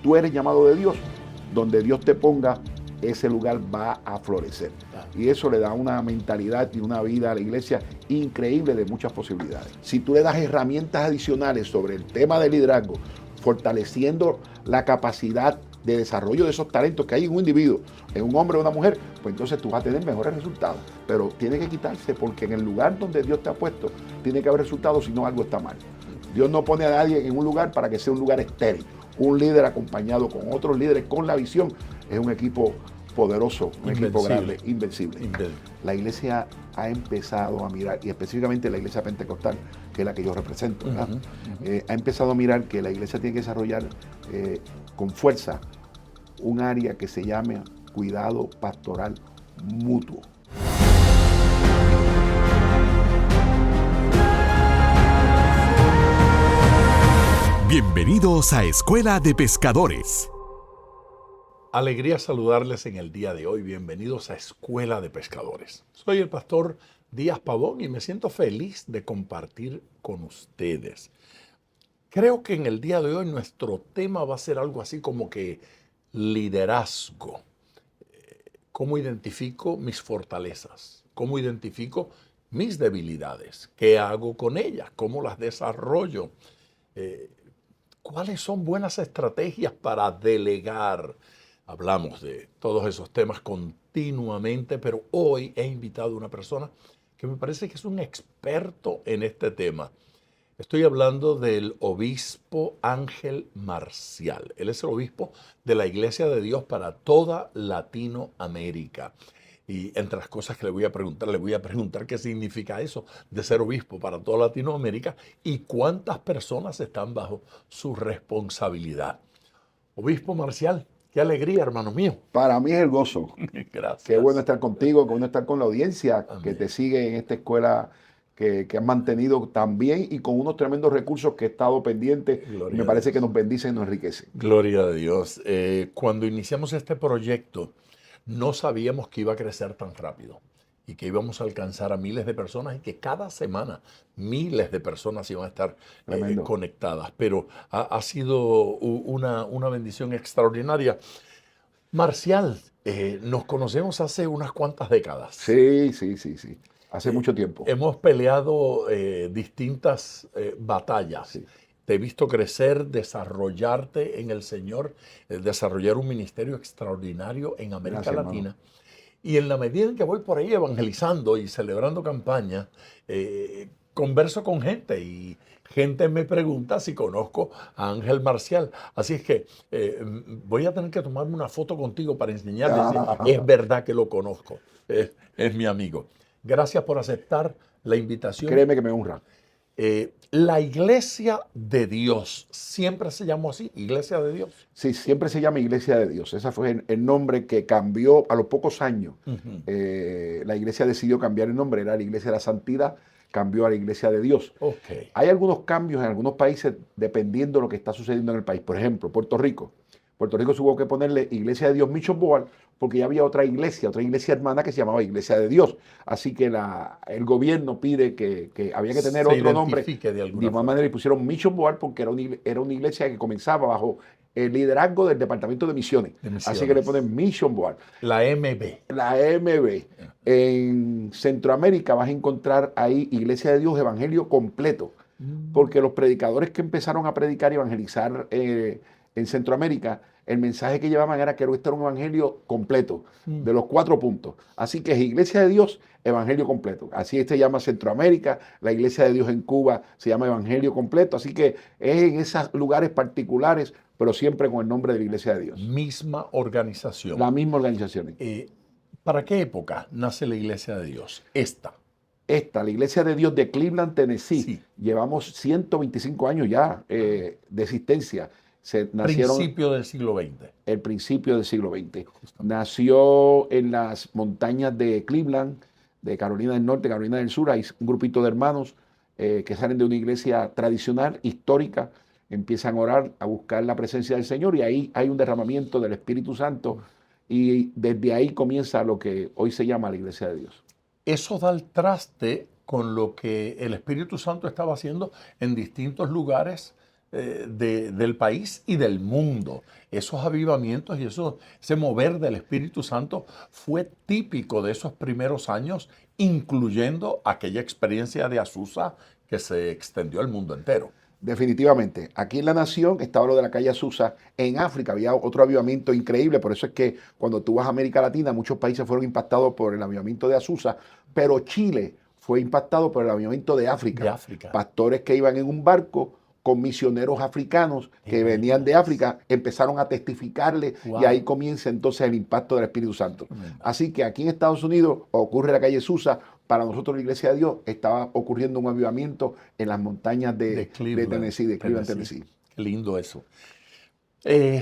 tú eres llamado de Dios, donde Dios te ponga, ese lugar va a florecer. Y eso le da una mentalidad y una vida a la iglesia increíble de muchas posibilidades. Si tú le das herramientas adicionales sobre el tema del liderazgo, fortaleciendo la capacidad de desarrollo de esos talentos que hay en un individuo, en un hombre o una mujer, pues entonces tú vas a tener mejores resultados. Pero tiene que quitarse, porque en el lugar donde Dios te ha puesto tiene que haber resultados, si no algo está mal. Dios no pone a nadie en un lugar para que sea un lugar estéril. Un líder acompañado con otros líderes con la visión es un equipo poderoso, un equipo grande, invencible. La iglesia ha empezado a mirar, y específicamente la iglesia pentecostal, que es la que yo represento, ha empezado a mirar que la iglesia tiene que desarrollar con fuerza un área que se llame cuidado pastoral mutuo. Bienvenidos a Escuela de Pescadores. Alegría saludarles en el día de hoy. Bienvenidos a Escuela de Pescadores. Soy el pastor Díaz Pavón y me siento feliz de compartir con ustedes. Creo que en el día de hoy nuestro tema va a ser algo así como que liderazgo. ¿Cómo identifico mis fortalezas? ¿Cómo identifico mis debilidades? ¿Qué hago con ellas? ¿Cómo las desarrollo? ¿Cuáles son buenas estrategias para delegar? Hablamos de todos esos temas continuamente, pero hoy he invitado a una persona que me parece que es un experto en este tema. Estoy hablando del obispo Ángel Marcial. Él es el obispo de la Iglesia de Dios para toda Latinoamérica. Y entre las cosas que le voy a preguntar qué significa eso de ser obispo para toda Latinoamérica y cuántas personas están bajo su responsabilidad. Obispo Marcial, qué alegría, hermano mío. Para mí es el gozo. Gracias. Qué bueno estar contigo, qué bueno estar con la audiencia. Amén. Que te sigue en esta escuela que has mantenido tan bien y con unos tremendos recursos que he estado pendiente. Me parece que nos bendice y nos enriquece. Gloria a Dios. Cuando iniciamos este proyecto, no sabíamos que iba a crecer tan rápido y que íbamos a alcanzar a miles de personas y que cada semana miles de personas iban a estar conectadas. Pero ha sido una bendición extraordinaria. Marcial, nos conocemos hace unas cuantas décadas. Sí. Hace mucho tiempo. Hemos peleado distintas batallas. Sí. Te he visto crecer, desarrollarte en el Señor, desarrollar un ministerio extraordinario en América Latina. Hermano. Y en la medida en que voy por ahí evangelizando y celebrando campañas, converso con gente y gente me pregunta si conozco a Ángel Marcial. Así es que voy a tener que tomarme una foto contigo para enseñarles si es verdad que lo conozco. Es mi amigo. Gracias por aceptar la invitación. Créeme que me honra. La Iglesia de Dios, ¿siempre se llamó así? ¿Iglesia de Dios? Sí, siempre se llama Iglesia de Dios. Ese fue el nombre que cambió a los pocos años. La Iglesia decidió cambiar el nombre, era la Iglesia de la Santidad, cambió a la Iglesia de Dios. Okay. Hay algunos cambios en algunos países dependiendo de lo que está sucediendo en el país. Por ejemplo, Puerto Rico. Puerto Rico tuvo que ponerle Iglesia de Dios Mission Board porque ya había otra iglesia hermana que se llamaba Iglesia de Dios. Así que el gobierno pide que había que tener otro nombre. De alguna manera, y pusieron Mission Board porque era una iglesia que comenzaba bajo el liderazgo del Departamento de Misiones. Así que le ponen Mission Board. La MB. La MB. En Centroamérica vas a encontrar ahí Iglesia de Dios Evangelio Completo. Porque los predicadores que empezaron a predicar y evangelizar en Centroamérica, el mensaje que llevaban era que este era un evangelio completo, de los 4 puntos. Así que es Iglesia de Dios, evangelio completo. Así se llama Centroamérica, la Iglesia de Dios en Cuba se llama evangelio completo. Así que es en esos lugares particulares, pero siempre con el nombre de la Iglesia de Dios. Misma organización. La misma organización. ¿Para qué época nace la Iglesia de Dios? La Iglesia de Dios de Cleveland, Tennessee. Sí. Llevamos 125 años ya de existencia. Principio del siglo XX. El principio del siglo XX. Nació en las montañas de Cleveland, de Carolina del Norte, Carolina del Sur. Hay un grupito de hermanos que salen de una iglesia tradicional, histórica, empiezan a orar, a buscar la presencia del Señor y ahí hay un derramamiento del Espíritu Santo y desde ahí comienza lo que hoy se llama la Iglesia de Dios. Eso da el traste con lo que el Espíritu Santo estaba haciendo en distintos lugares del país y del mundo. Esos avivamientos y ese mover del Espíritu Santo fue típico de esos primeros años, incluyendo aquella experiencia de Azusa que se extendió al mundo entero. Definitivamente. Aquí en la nación estaba lo de la calle Azusa. En África había otro avivamiento increíble. Por eso es que cuando tú vas a América Latina, muchos países fueron impactados por el avivamiento de Azusa, pero Chile fue impactado por el avivamiento de África. De África. Pastores que iban en un barco con misioneros africanos que venían de África, empezaron a testificarle Wow. y ahí comienza entonces el impacto del Espíritu Santo. Tremendo. Así que aquí en Estados Unidos ocurre la calle Azusa. Para nosotros, la Iglesia de Dios, estaba ocurriendo un avivamiento en las montañas de Tennessee, de Cleveland, Tennessee. Qué lindo eso.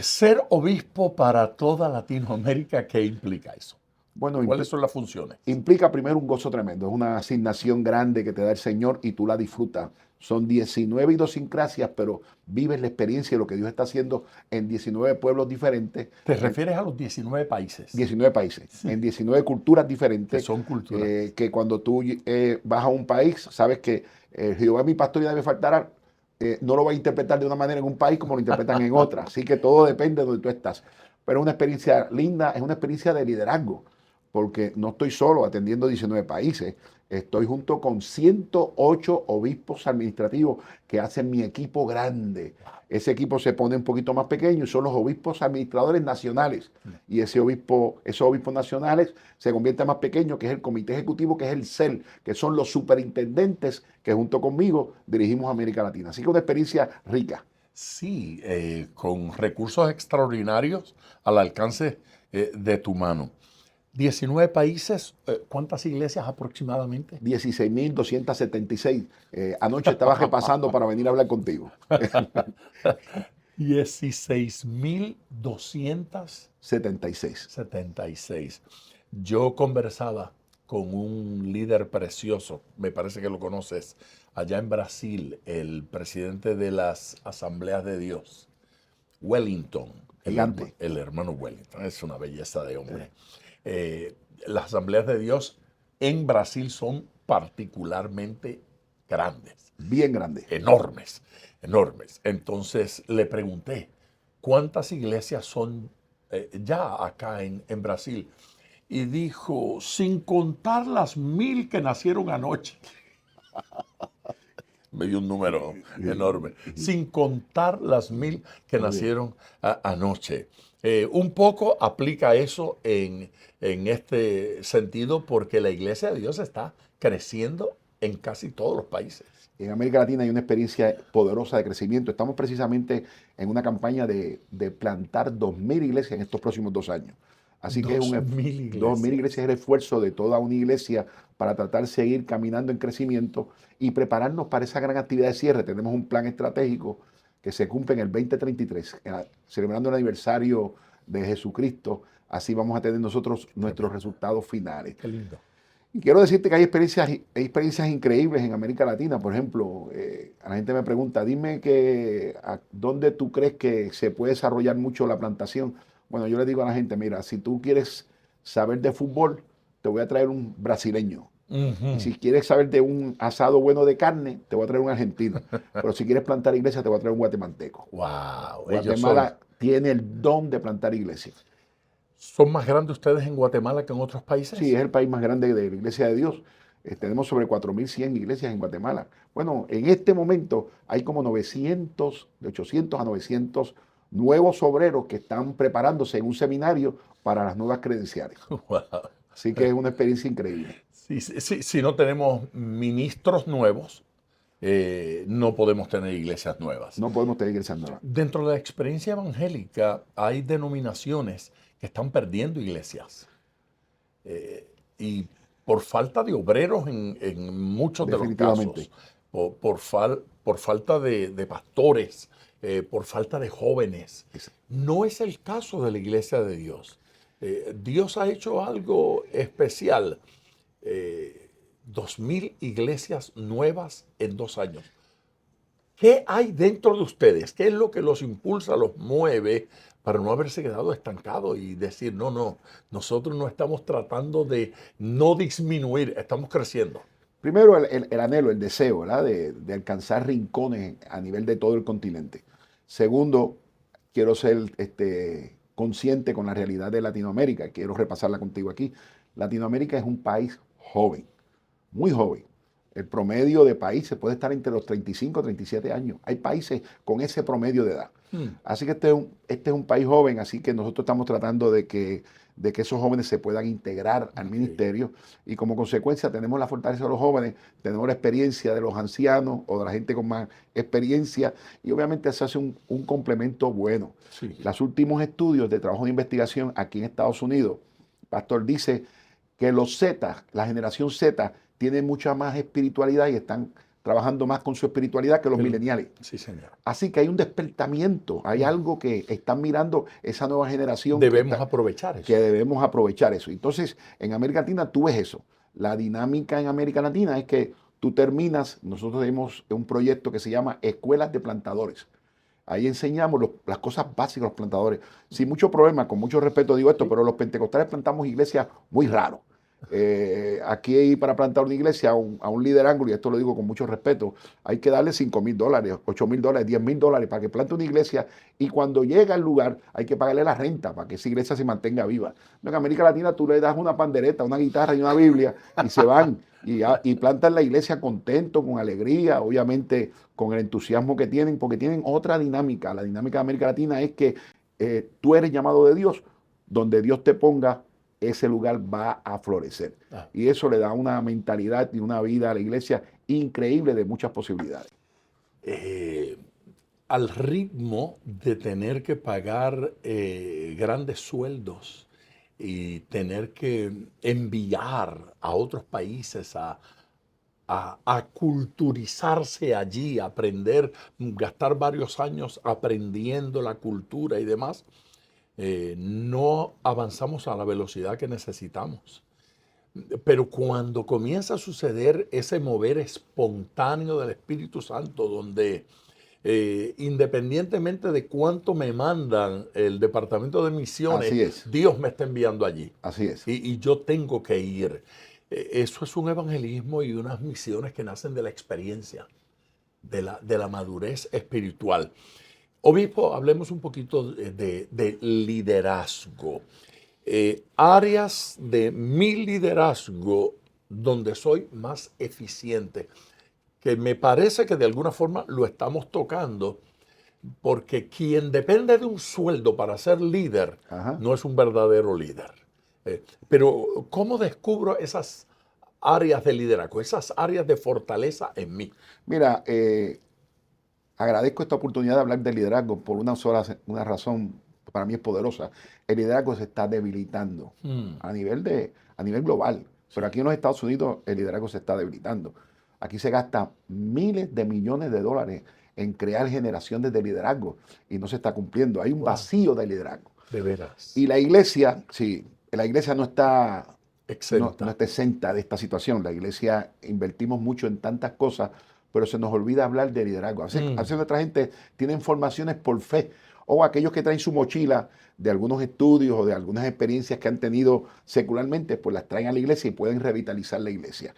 Ser obispo para toda Latinoamérica, ¿qué implica eso? Bueno, ¿Cuáles son las funciones? implica primero un gozo tremendo. Es una asignación grande que te da el Señor y tú la disfrutas. Son 19 idiosincrasias, pero vives la experiencia de lo que Dios está haciendo en 19 pueblos diferentes. ¿Te refieres a los 19 países? 19 países, en 19 culturas diferentes. Que son culturas. Que cuando tú vas a un país, sabes que Jehová es mi pastor y nada me faltará. No lo va a interpretar de una manera en un país como lo interpretan en otra. Así que todo depende de donde tú estás. Pero es una experiencia linda, es una experiencia de liderazgo, porque no estoy solo atendiendo 19 países. Estoy junto con 108 obispos administrativos que hacen mi equipo grande. Ese equipo se pone un poquito más pequeño y son los obispos administradores nacionales. Y esos obispos nacionales se convierten más pequeños, que es el comité ejecutivo, que es el CEL, que son los superintendentes que junto conmigo dirigimos América Latina. Así que una experiencia rica. Sí, con recursos extraordinarios al alcance de tu mano. 19 países, ¿cuántas iglesias aproximadamente? 16.276. Anoche estaba repasando para venir a hablar contigo. 16.276. 76. Yo conversaba con un líder precioso, me parece que lo conoces, allá en Brasil, el presidente de las Asambleas de Dios, Wellington, Gigante. el hermano Wellington, es una belleza de hombre. Las Asambleas de Dios en Brasil son particularmente grandes. Bien grande. Enormes, enormes. Entonces le pregunté, ¿cuántas iglesias son ya acá en Brasil? Y dijo, sin contar las 1000 que nacieron anoche. Me dio un número enorme. Sin contar las 1000 que nacieron anoche. Un poco aplica eso en este sentido porque la Iglesia de Dios está creciendo en casi todos los países. En América Latina hay una experiencia poderosa de crecimiento. Estamos precisamente en una campaña de plantar 2.000 iglesias en estos próximos 2 años. Así que 2.000 iglesias. 2.000 iglesias es el esfuerzo de toda una iglesia para tratar de seguir caminando en crecimiento y prepararnos para esa gran actividad de cierre. Tenemos un plan estratégico que se cumple en el 2033, celebrando el aniversario de Jesucristo. Así vamos a tener nosotros nuestros resultados finales. Qué lindo. Y quiero decirte que hay experiencias increíbles en América Latina. Por ejemplo, a la gente me pregunta, dime dónde tú crees que se puede desarrollar mucho la plantación. Bueno, yo le digo a la gente, mira, si tú quieres saber de fútbol, te voy a traer un brasileño. Y si quieres saber de un asado bueno de carne, te voy a traer un argentino. Pero si quieres plantar iglesia, te voy a traer un guatemalteco. Wow. Guatemala tiene el don de plantar iglesias. ¿Son más grandes ustedes en Guatemala que en otros países? Sí, es el país más grande de la Iglesia de Dios. Tenemos sobre 4.100 iglesias en Guatemala. Bueno, en este momento hay como 900, de 800 a 900 nuevos obreros que están preparándose en un seminario para las nuevas credenciales. Wow. Así que es una experiencia increíble. Si no tenemos ministros nuevos, no podemos tener iglesias nuevas. No podemos tener iglesias nuevas. Dentro de la experiencia evangélica hay denominaciones que están perdiendo iglesias. Y por falta de obreros en muchos de los casos, por falta de pastores, por falta de jóvenes. No es el caso de la Iglesia de Dios. Dios ha hecho algo especial. 2.000 iglesias nuevas en 2 años. ¿Qué hay dentro de ustedes? ¿Qué es lo que los impulsa, los mueve para no haberse quedado estancados y decir, no, nosotros no estamos tratando de no disminuir, estamos creciendo? Primero, el anhelo, el deseo, ¿verdad? De alcanzar rincones a nivel de todo el continente. Segundo, quiero ser consciente con la realidad de Latinoamérica. Quiero repasarla contigo aquí. Latinoamérica es un país joven, muy joven. El promedio de países puede estar entre los 35 y 37 años. Hay países con ese promedio de edad. Así que este es un país joven, así que nosotros estamos tratando de que esos jóvenes se puedan integrar al ministerio y como consecuencia tenemos la fortaleza de los jóvenes, tenemos la experiencia de los ancianos o de la gente con más experiencia y obviamente se hace un complemento bueno. Sí. Los últimos estudios de trabajo de investigación aquí en Estados Unidos, Pastor, dice que los Z, la generación Z, tienen mucha más espiritualidad y están trabajando más con su espiritualidad que los millennials. Sí, señor. Así que hay un despertamiento, hay algo que están mirando esa nueva generación. Debemos aprovechar eso. Que debemos aprovechar eso. Entonces, en América Latina tú ves eso. La dinámica en América Latina es que tú terminas, nosotros tenemos un proyecto que se llama Escuelas de Plantadores. Ahí enseñamos las cosas básicas de los plantadores. Sin mucho problema, con mucho respeto digo esto, pero los pentecostales plantamos iglesias muy raros. Aquí para plantar una iglesia a un líder ángulo, y esto lo digo con mucho respeto, hay que darle $5,000, $8,000, $10,000 para que plante una iglesia y cuando llega al lugar hay que pagarle la renta para que esa iglesia se mantenga viva. En América Latina tú le das una pandereta, una guitarra y una Biblia y se van y plantan la iglesia contento, con alegría, obviamente con el entusiasmo que tienen, porque tienen otra dinámica. La dinámica de América Latina es que tú eres llamado de Dios, donde Dios te ponga ese lugar va a florecer. Y eso le da una mentalidad y una vida a la iglesia increíble de muchas posibilidades. Al ritmo de tener que pagar grandes sueldos y tener que enviar a otros países a culturizarse allí, aprender, gastar varios años aprendiendo la cultura y demás, no avanzamos a la velocidad que necesitamos. Pero cuando comienza a suceder ese mover espontáneo del Espíritu Santo, donde independientemente de cuánto me mandan el Departamento de Misiones, Dios me está enviando allí. Así es. Y yo tengo que ir. Eso es un evangelismo y unas misiones que nacen de la experiencia, de la madurez espiritual. Obispo, hablemos un poquito de liderazgo. Áreas de mi liderazgo donde soy más eficiente, que me parece que de alguna forma lo estamos tocando, porque quien depende de un sueldo para ser líder no es un verdadero líder. Pero ¿cómo descubro esas áreas de liderazgo, esas áreas de fortaleza en mí? Mira, agradezco esta oportunidad de hablar de liderazgo por una razón para mí es poderosa. El liderazgo se está debilitando a nivel global. Pero aquí en los Estados Unidos el liderazgo se está debilitando. Aquí se gasta miles de millones de dólares en crear generaciones de liderazgo y no se está cumpliendo. Hay un vacío de liderazgo. De veras. Y la iglesia, sí, la iglesia no está exenta. No está exenta de esta situación. La iglesia invertimos mucho en tantas cosas, pero se nos olvida hablar de liderazgo. A veces nuestra gente tiene formaciones por fe, o aquellos que traen su mochila de algunos estudios o de algunas experiencias que han tenido secularmente, pues las traen a la iglesia y pueden revitalizar la iglesia.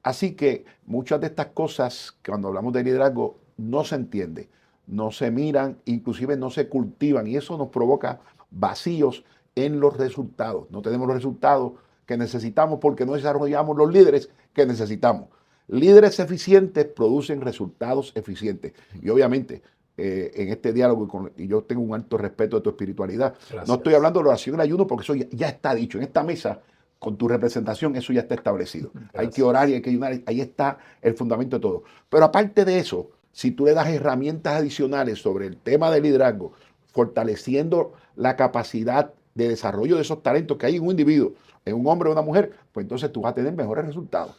Así que muchas de estas cosas, cuando hablamos de liderazgo, no se entiende, no se miran, inclusive no se cultivan, y eso nos provoca vacíos en los resultados. No tenemos los resultados que necesitamos porque no desarrollamos los líderes que necesitamos. Líderes eficientes producen resultados eficientes. Y obviamente, en este diálogo, y yo tengo un alto respeto de tu espiritualidad, Gracias. no estoy hablando de oración y el ayuno porque eso ya está dicho. En esta mesa, con tu representación, eso ya está establecido. Gracias. Hay que orar y hay que ayunar. Ahí está el fundamento de todo. Pero aparte de eso, si tú le das herramientas adicionales sobre el tema del liderazgo, fortaleciendo la capacidad de desarrollo de esos talentos que hay en un individuo, en un hombre o una mujer, pues entonces tú vas a tener mejores resultados.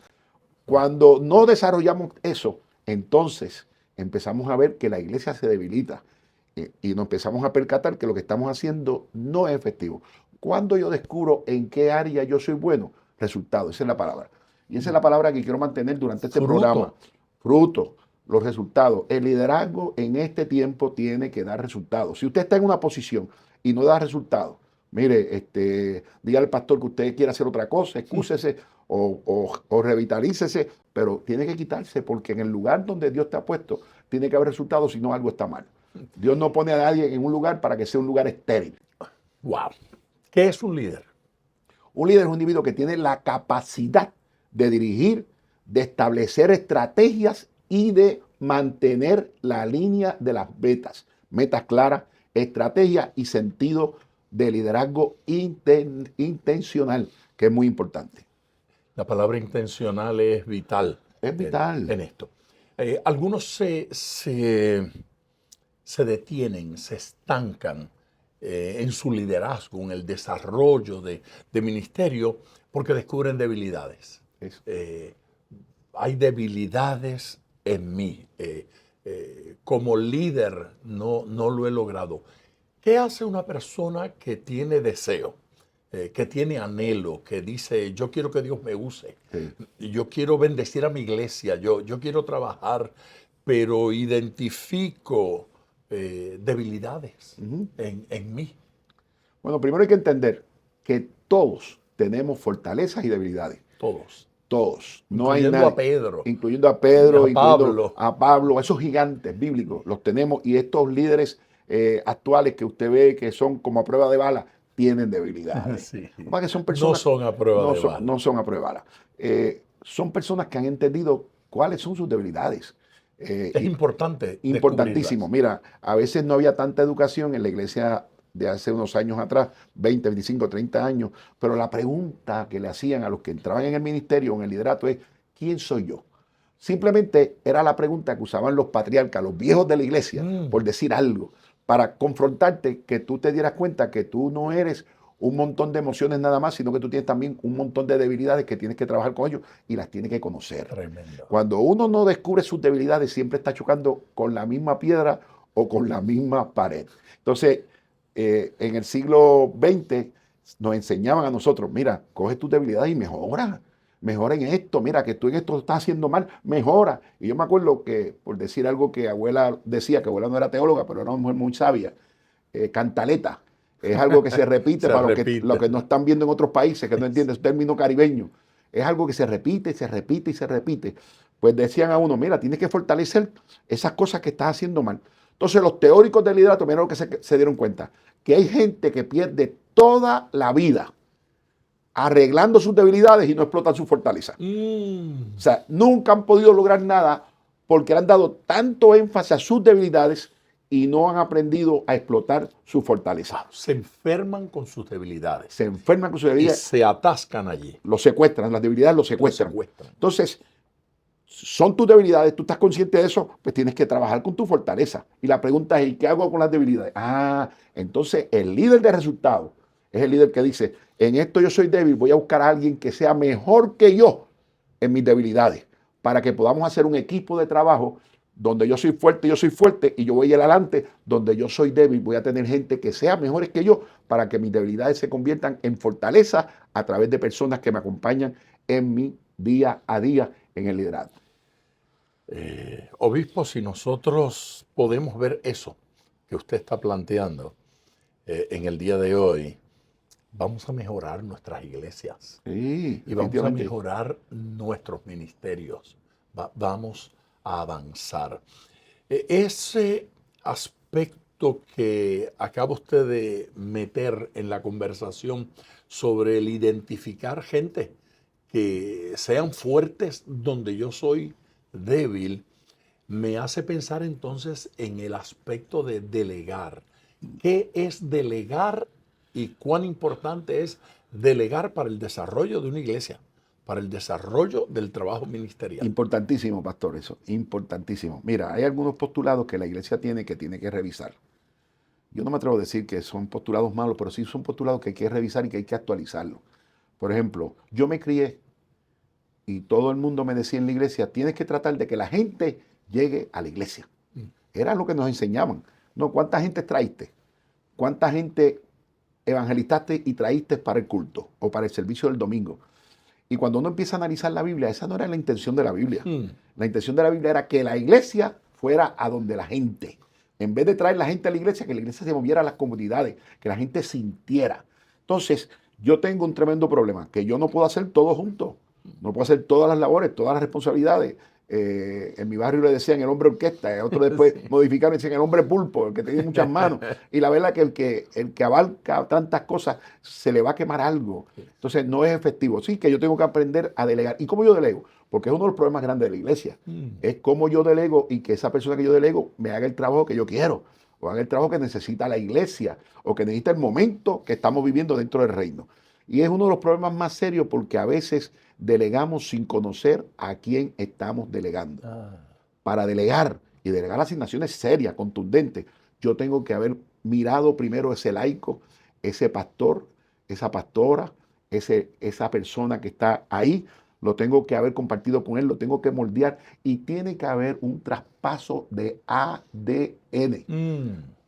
Cuando no desarrollamos eso, entonces empezamos a ver que la iglesia se debilita y nos empezamos a percatar que lo que estamos haciendo no es efectivo. Cuando yo descubro en qué área yo soy bueno, resultado, esa es la palabra. Y esa es la palabra que quiero mantener durante este programa. Fruto, los resultados. El liderazgo en este tiempo tiene que dar resultados. Si usted está en una posición y no da resultados, mire, dígale al pastor que usted quiere hacer otra cosa, excúsese o revitalícese, pero tiene que quitarse porque en el lugar donde Dios te ha puesto tiene que haber resultados, si no algo está mal. Dios no pone a nadie en un lugar para que sea un lugar estéril. Wow. ¿Qué es un líder? Un líder es un individuo que tiene la capacidad de dirigir, de establecer estrategias y de mantener la línea de las metas. Metas claras, estrategia y sentido de liderazgo intencional, que es muy importante. La palabra intencional es vital. Es vital. En esto. Algunos se detienen, se estancan en su liderazgo, en el desarrollo de ministerio, porque descubren debilidades. Hay debilidades en mí. Como líder no lo he logrado. ¿Qué hace una persona que tiene deseo, que tiene anhelo, que dice, yo quiero que Dios me use, yo quiero bendecir a mi iglesia, yo quiero trabajar, pero identifico debilidades en mí? Bueno, primero hay que entender que todos tenemos fortalezas y debilidades. Todos. Todos. No Incluyendo hay nadie, a Pedro. incluyendo a Pedro, A Pablo. a Pablo, esos gigantes bíblicos los tenemos, y estos líderes actuales que usted ve que son como a prueba de bala, tienen debilidades. Sí. Que son personas, No son a prueba de bala. No son a prueba de bala. Son personas que han entendido cuáles son sus debilidades. Es importante. Importantísimo. Mira, a veces no había tanta educación en la iglesia de hace unos años atrás, 20, 25, 30 años, pero la pregunta que le hacían a los que entraban en el ministerio, en el liderato, es, ¿quién soy yo? Simplemente era la pregunta que usaban los patriarcas, los viejos de la iglesia, por decir algo, para confrontarte, que tú te dieras cuenta que tú no eres un montón de emociones nada más, sino que tú tienes también un montón de debilidades que tienes que trabajar con ellos y las tienes que conocer. Tremendo. Cuando uno no descubre sus debilidades, siempre está chocando con la misma piedra o con la misma pared. Entonces, en el siglo XX nos enseñaban a nosotros, mira, coge tus debilidades y mejora en esto, mira, que tú en esto estás haciendo mal, mejora. Y yo me acuerdo que, por decir algo que abuela decía, que abuela no era teóloga, pero era una mujer muy sabia, cantaleta. Es algo que se repite para los que no están viendo en otros países, que no entienden su término caribeño. Es algo que se repite, se repite y se repite. Pues decían a uno, mira, tienes que fortalecer esas cosas que estás haciendo mal. Entonces los teóricos del liderato, mira lo que se dieron cuenta, que hay gente que pierde toda la vida arreglando sus debilidades y no explotan su fortaleza. O sea, nunca han podido lograr nada porque le han dado tanto énfasis a sus debilidades y no han aprendido a explotar su fortaleza. Se enferman con sus debilidades. Se enferman con sus debilidades. Y se atascan allí. Los secuestran, las debilidades los secuestran. Entonces, son tus debilidades, tú estás consciente de eso, pues tienes que trabajar con tu fortaleza. Y la pregunta es, ¿y qué hago con las debilidades? Entonces el líder de resultados es el líder que dice, en esto yo soy débil, voy a buscar a alguien que sea mejor que yo en mis debilidades, para que podamos hacer un equipo de trabajo donde yo soy fuerte y yo voy adelante, donde yo soy débil, voy a tener gente que sea mejores que yo para que mis debilidades se conviertan en fortaleza a través de personas que me acompañan en mi día a día en el liderazgo. Obispo, si nosotros podemos ver eso que usted está planteando en el día de hoy, vamos a mejorar nuestras iglesias y vamos a mejorar nuestros ministerios. Vamos a avanzar. Ese aspecto que acaba usted de meter en la conversación sobre el identificar gente que sean fuertes donde yo soy débil, me hace pensar entonces en el aspecto de delegar. ¿Qué es delegar y cuán importante es delegar para el desarrollo de una iglesia, para el desarrollo del trabajo ministerial? Importantísimo, pastor, eso, importantísimo. Mira, hay algunos postulados que la iglesia tiene que revisar. Yo no me atrevo a decir que son postulados malos, pero sí son postulados que hay que revisar y que hay que actualizarlos. Por ejemplo, yo me crié y todo el mundo me decía en la iglesia, tienes que tratar de que la gente llegue a la iglesia. Era lo que nos enseñaban. No, ¿cuánta gente traíste? ¿Cuánta gente evangelizaste y traíste para el culto o para el servicio del domingo? Y cuando uno empieza a analizar la Biblia, esa no era la intención de la Biblia. La intención de la Biblia era que la iglesia fuera a donde la gente. En vez de traer la gente a la iglesia, que la iglesia se moviera a las comunidades, que la gente sintiera. Entonces, yo tengo un tremendo problema, que yo no puedo hacer todo junto. No puedo hacer todas las labores, todas las responsabilidades. En mi barrio le decían el hombre orquesta, otro después Sí. modificaron y decían el hombre pulpo, el que tiene muchas manos. Y la verdad que el que abarca tantas cosas se le va a quemar algo. Entonces no es efectivo. Sí, que yo tengo que aprender a delegar. ¿Y cómo yo delego? Porque es uno de los problemas grandes de la iglesia. Es cómo yo delego y que esa persona que yo delego me haga el trabajo que yo quiero, o haga el trabajo que necesita la iglesia, o que necesita el momento que estamos viviendo dentro del reino. Y es uno de los problemas más serios porque a veces delegamos sin conocer a quién estamos delegando. Para delegar y delegar asignaciones serias, contundentes, yo tengo que haber mirado primero ese laico, ese pastor, esa pastora, esa persona que está ahí, lo tengo que haber compartido con él, lo tengo que moldear y tiene que haber un traspaso de ADN,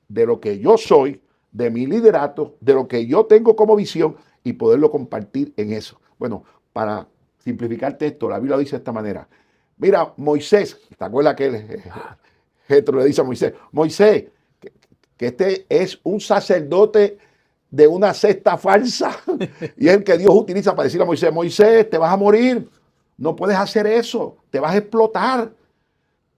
de lo que yo soy, de mi liderato, de lo que yo tengo como visión y poderlo compartir en eso. Bueno, para simplificarte esto, la Biblia dice de esta manera. Mira, Moisés, ¿te acuerdas que Jetro le dice a Moisés, Moisés, que este es un sacerdote de una secta falsa y es el que Dios utiliza para decirle a Moisés, Moisés, te vas a morir, no puedes hacer eso, te vas a explotar.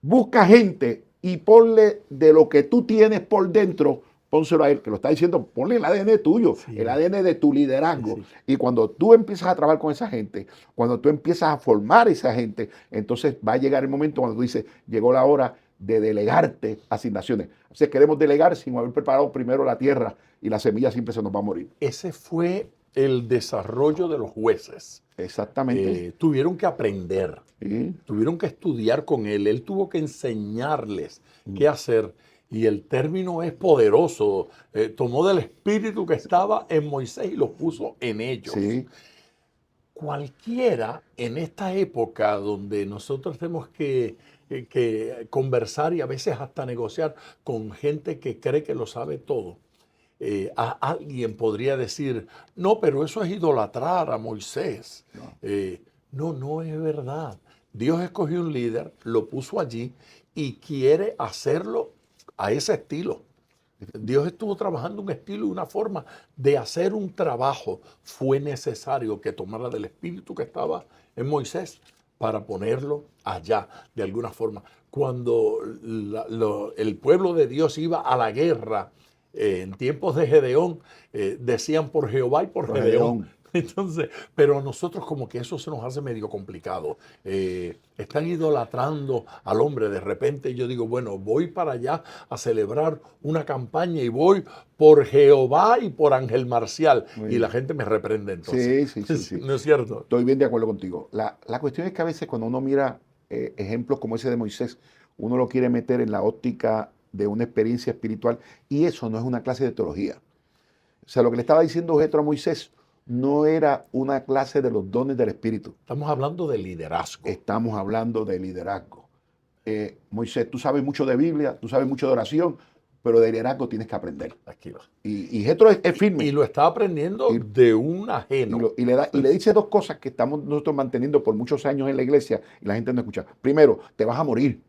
Busca gente y ponle de lo que tú tienes por dentro, pónselo a él, que lo está diciendo, ponle el ADN tuyo, Sí. el ADN de tu liderazgo. Sí, sí. Y cuando tú empiezas a trabajar con esa gente, cuando tú empiezas a formar a esa gente, entonces va a llegar el momento cuando tú dices, llegó la hora de delegarte asignaciones. O sea, queremos delegar sin haber preparado primero la tierra y la semilla siempre se nos va a morir. Ese fue el desarrollo de los jueces. Exactamente. Tuvieron que aprender, Sí. tuvieron que estudiar con él tuvo que enseñarles qué hacer. Y el término es poderoso. Tomó del espíritu que estaba en Moisés y lo puso en ellos. Sí. Cualquiera en esta época donde nosotros tenemos que conversar y a veces hasta negociar con gente que cree que lo sabe todo, a alguien podría decir, no, pero eso es idolatrar a Moisés. No, no es verdad. Dios escogió un líder, lo puso allí y quiere hacerlo a ese estilo. Dios estuvo trabajando un estilo y una forma de hacer un trabajo. Fue necesario que tomara del espíritu que estaba en Moisés para ponerlo allá, de alguna forma. Cuando el pueblo de Dios iba a la guerra, en tiempos de Gedeón, decían por Jehová y por Gedeón. Entonces, pero a nosotros como que eso se nos hace medio complicado. Están idolatrando al hombre. De repente yo digo, bueno, voy para allá a celebrar una campaña y voy por Jehová y por Ángel Marcial. Y la gente me reprende entonces. Sí. ¿No es cierto? Estoy bien de acuerdo contigo. La cuestión es que a veces cuando uno mira ejemplos como ese de Moisés, uno lo quiere meter en la óptica de una experiencia espiritual y eso no es una clase de teología. O sea, lo que le estaba diciendo Jetro a Moisés no era una clase de los dones del Espíritu. Estamos hablando de liderazgo. Estamos hablando de liderazgo. Moisés, tú sabes mucho de Biblia, tú sabes mucho de oración, pero de liderazgo tienes que aprender. Aquí va. Y Jetro es firme. Y lo está aprendiendo de un ajeno. Y le dice dos cosas que estamos nosotros manteniendo por muchos años en la iglesia y la gente no escucha. Primero, te vas a morir.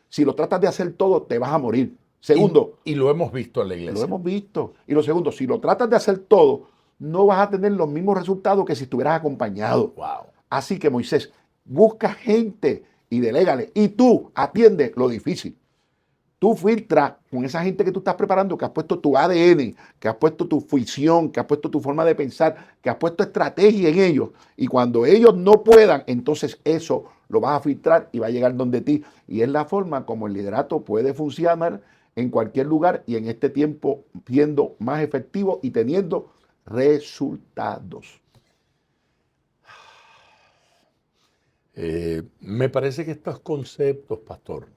Si lo tratas de hacer todo, te vas a morir. Segundo, y lo hemos visto en la iglesia. lo hemos visto. Y lo segundo, si lo tratas de hacer todo, no vas a tener los mismos resultados que si estuvieras acompañado. Wow. Así que Moisés, busca gente y delégale. Y tú atiende lo difícil. Tú filtras con esa gente que tú estás preparando, que has puesto tu ADN, que has puesto tu visión, que has puesto tu forma de pensar, que has puesto estrategia en ellos. Y cuando ellos no puedan, entonces eso lo vas a filtrar y va a llegar donde ti. Y es la forma como el liderato puede funcionar en cualquier lugar y en este tiempo siendo más efectivo y teniendo resultados. Me parece que estos conceptos, pastor,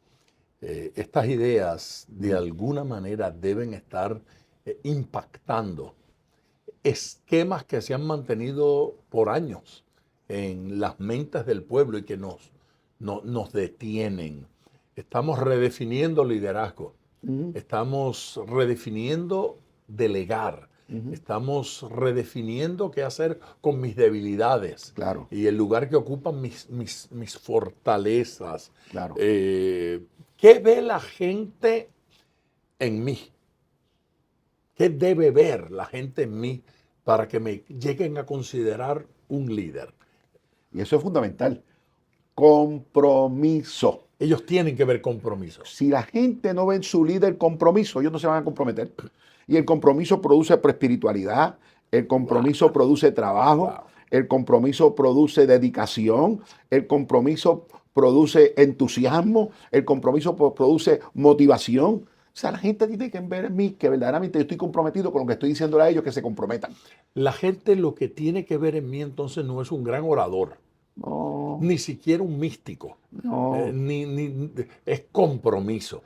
estas ideas de alguna manera deben estar impactando esquemas que se han mantenido por años en las mentes del pueblo y que nos detienen. Estamos redefiniendo liderazgo, estamos redefiniendo delegar, estamos redefiniendo qué hacer con mis debilidades, Claro. y el lugar que ocupan mis fortalezas. Claro. ¿Qué ve la gente en mí? ¿Qué debe ver la gente en mí para que me lleguen a considerar un líder? Y eso es fundamental. Compromiso. Ellos tienen que ver compromisos. Si la gente no ve en su líder compromiso, ellos no se van a comprometer. Y el compromiso produce espiritualidad, el compromiso produce trabajo, el compromiso produce dedicación, el compromiso produce entusiasmo, el compromiso produce motivación. O sea, la gente tiene que ver en mí que verdaderamente yo estoy comprometido con lo que estoy diciéndole a ellos, que se comprometan. La gente lo que tiene que ver en mí entonces no es un gran orador, No, ni siquiera un místico, no. es compromiso.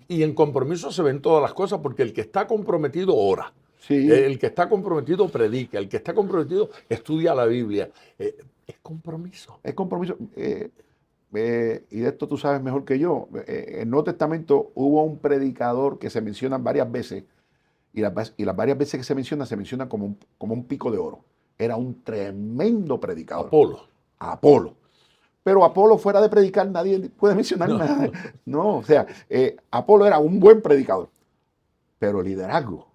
Y en compromiso se ven todas las cosas porque el que está comprometido ora. Sí. El que está comprometido predica, el que está comprometido estudia la Biblia. Es compromiso. Es compromiso. Y de esto tú sabes mejor que yo. En el Nuevo Testamento hubo un predicador que se menciona varias veces, y las varias veces que se menciona como un pico de oro. Era un tremendo predicador. Apolo. Pero Apolo, fuera de predicar, nadie puede mencionar nada. No, o sea, Apolo era un buen predicador, pero liderazgo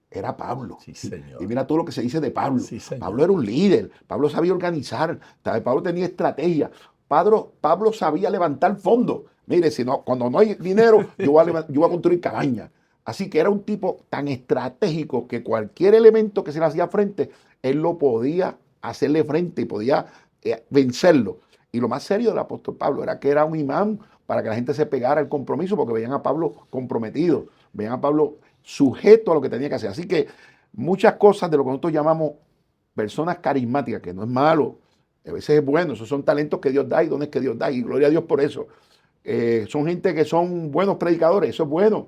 era Pablo. Sí, señor. Y mira todo lo que se dice de Pablo. Sí, señor. Pablo era un líder. Pablo sabía organizar. Pablo tenía estrategia. Pablo sabía levantar fondos. Mire, cuando no hay dinero, yo voy a construir cabañas. Así que era un tipo tan estratégico que cualquier elemento que se le hacía frente, él lo podía hacerle frente y podía vencerlo. Y lo más serio del apóstol Pablo era que era un imán para que la gente se pegara al compromiso, porque veían a Pablo comprometido, veían a Pablo sujeto a lo que tenía que hacer. Así que muchas cosas de lo que nosotros llamamos personas carismáticas, que no es malo, a veces es bueno, esos son talentos que Dios da y dones que Dios da, y gloria a Dios por eso. Son gente que son buenos predicadores, eso es bueno,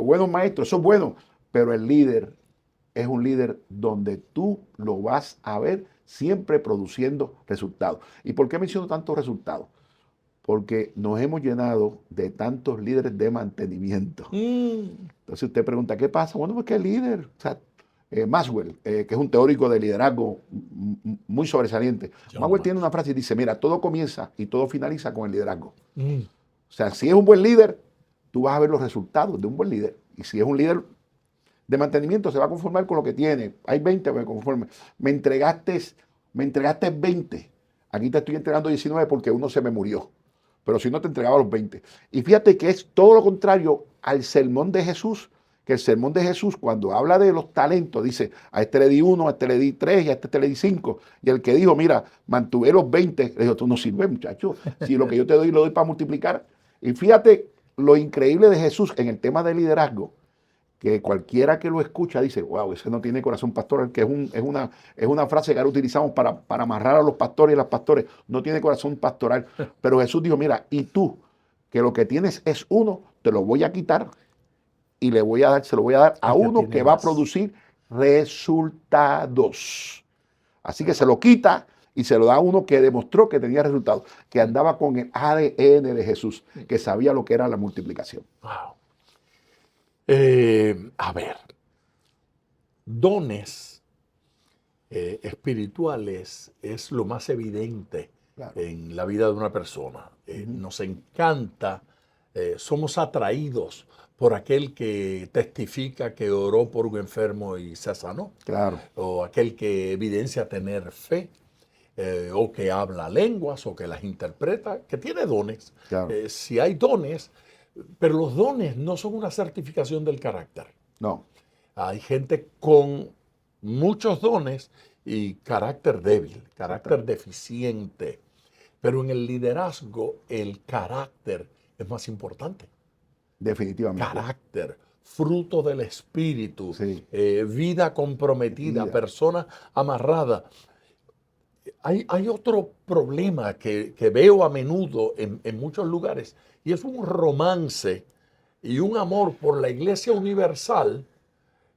buenos maestros, eso es bueno, pero el líder es un líder donde tú lo vas a ver siempre produciendo resultados. ¿Y por qué menciono tantos resultados? Porque nos hemos llenado de tantos líderes de mantenimiento. Entonces usted pregunta, ¿qué pasa? Bueno, pues que el líder, o sea, Maxwell, que es un teórico de liderazgo muy sobresaliente. Maxwell tiene una frase y dice, mira, todo comienza y todo finaliza con el liderazgo. O sea, si es un buen líder, tú vas a ver los resultados de un buen líder. Y si es un líder de mantenimiento, se va a conformar con lo que tiene. Hay 20, me conforme. Me entregaste 20. Aquí te estoy entregando 19 porque uno se me murió. Pero si no, te entregaba los 20. Y fíjate que es todo lo contrario al sermón de Jesús, que el sermón de Jesús, cuando habla de los talentos, dice, a este le di 1, a este le di 3 y a este le di 5. Y el que dijo, mira, mantuve los 20, le dijo, tú no sirves, muchacho. Si lo que yo te doy, lo doy para multiplicar. Y fíjate lo increíble de Jesús en el tema de liderazgo, que cualquiera que lo escucha dice, wow, ese no tiene corazón pastoral, que es una frase que ahora utilizamos para amarrar a los pastores y las pastores, no tiene corazón pastoral. Pero Jesús dijo, mira, y tú, que lo que tienes es 1, te lo voy a quitar y se lo voy a dar a uno que va a producir resultados. Así que se lo quita y se lo da a uno que demostró que tenía resultados, que andaba con el ADN de Jesús, que sabía lo que era la multiplicación. Wow. A ver, dones espirituales es lo más evidente en la vida de una persona. Nos encanta, somos atraídos por aquel que testifica que oró por un enfermo y se sanó. Claro. O aquel que evidencia tener fe, o que habla lenguas, o que las interpreta, que tiene dones. Claro. Si hay dones, pero los dones no son una certificación del carácter. No. Hay gente con muchos dones y carácter débil, carácter deficiente. Pero en el liderazgo, el carácter es más importante. Definitivamente. Carácter, fruto del espíritu, Sí. Vida comprometida, persona amarrada. Hay otro problema que veo a menudo en muchos lugares, y es un romance y un amor por la iglesia universal,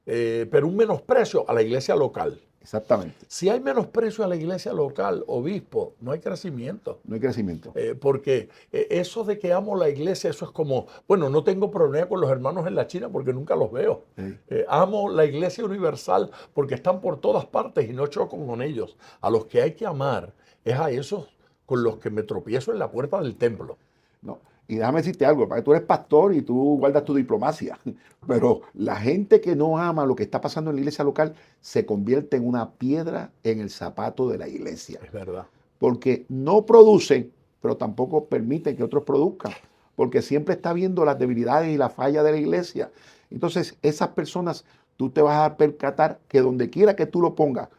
pero un menosprecio a la iglesia local. Exactamente. Si hay menosprecio a la iglesia local, obispo, no hay crecimiento. No hay crecimiento. Porque eso de que amo la iglesia, eso es como, bueno, no tengo problema con los hermanos en la China porque nunca los veo. Sí. Amo la iglesia universal porque están por todas partes y no choco con ellos. A los que hay que amar es a esos con los que me tropiezo en la puerta del templo. No. Y déjame decirte algo, para que tú eres pastor y tú guardas tu diplomacia, pero la gente que no ama lo que está pasando en la iglesia local se convierte en una piedra en el zapato de la iglesia. Es verdad. Porque no producen, pero tampoco permiten que otros produzcan, porque siempre está viendo las debilidades y la falla de la iglesia. Entonces, esas personas, tú te vas a percatar que donde quiera que tú lo pongas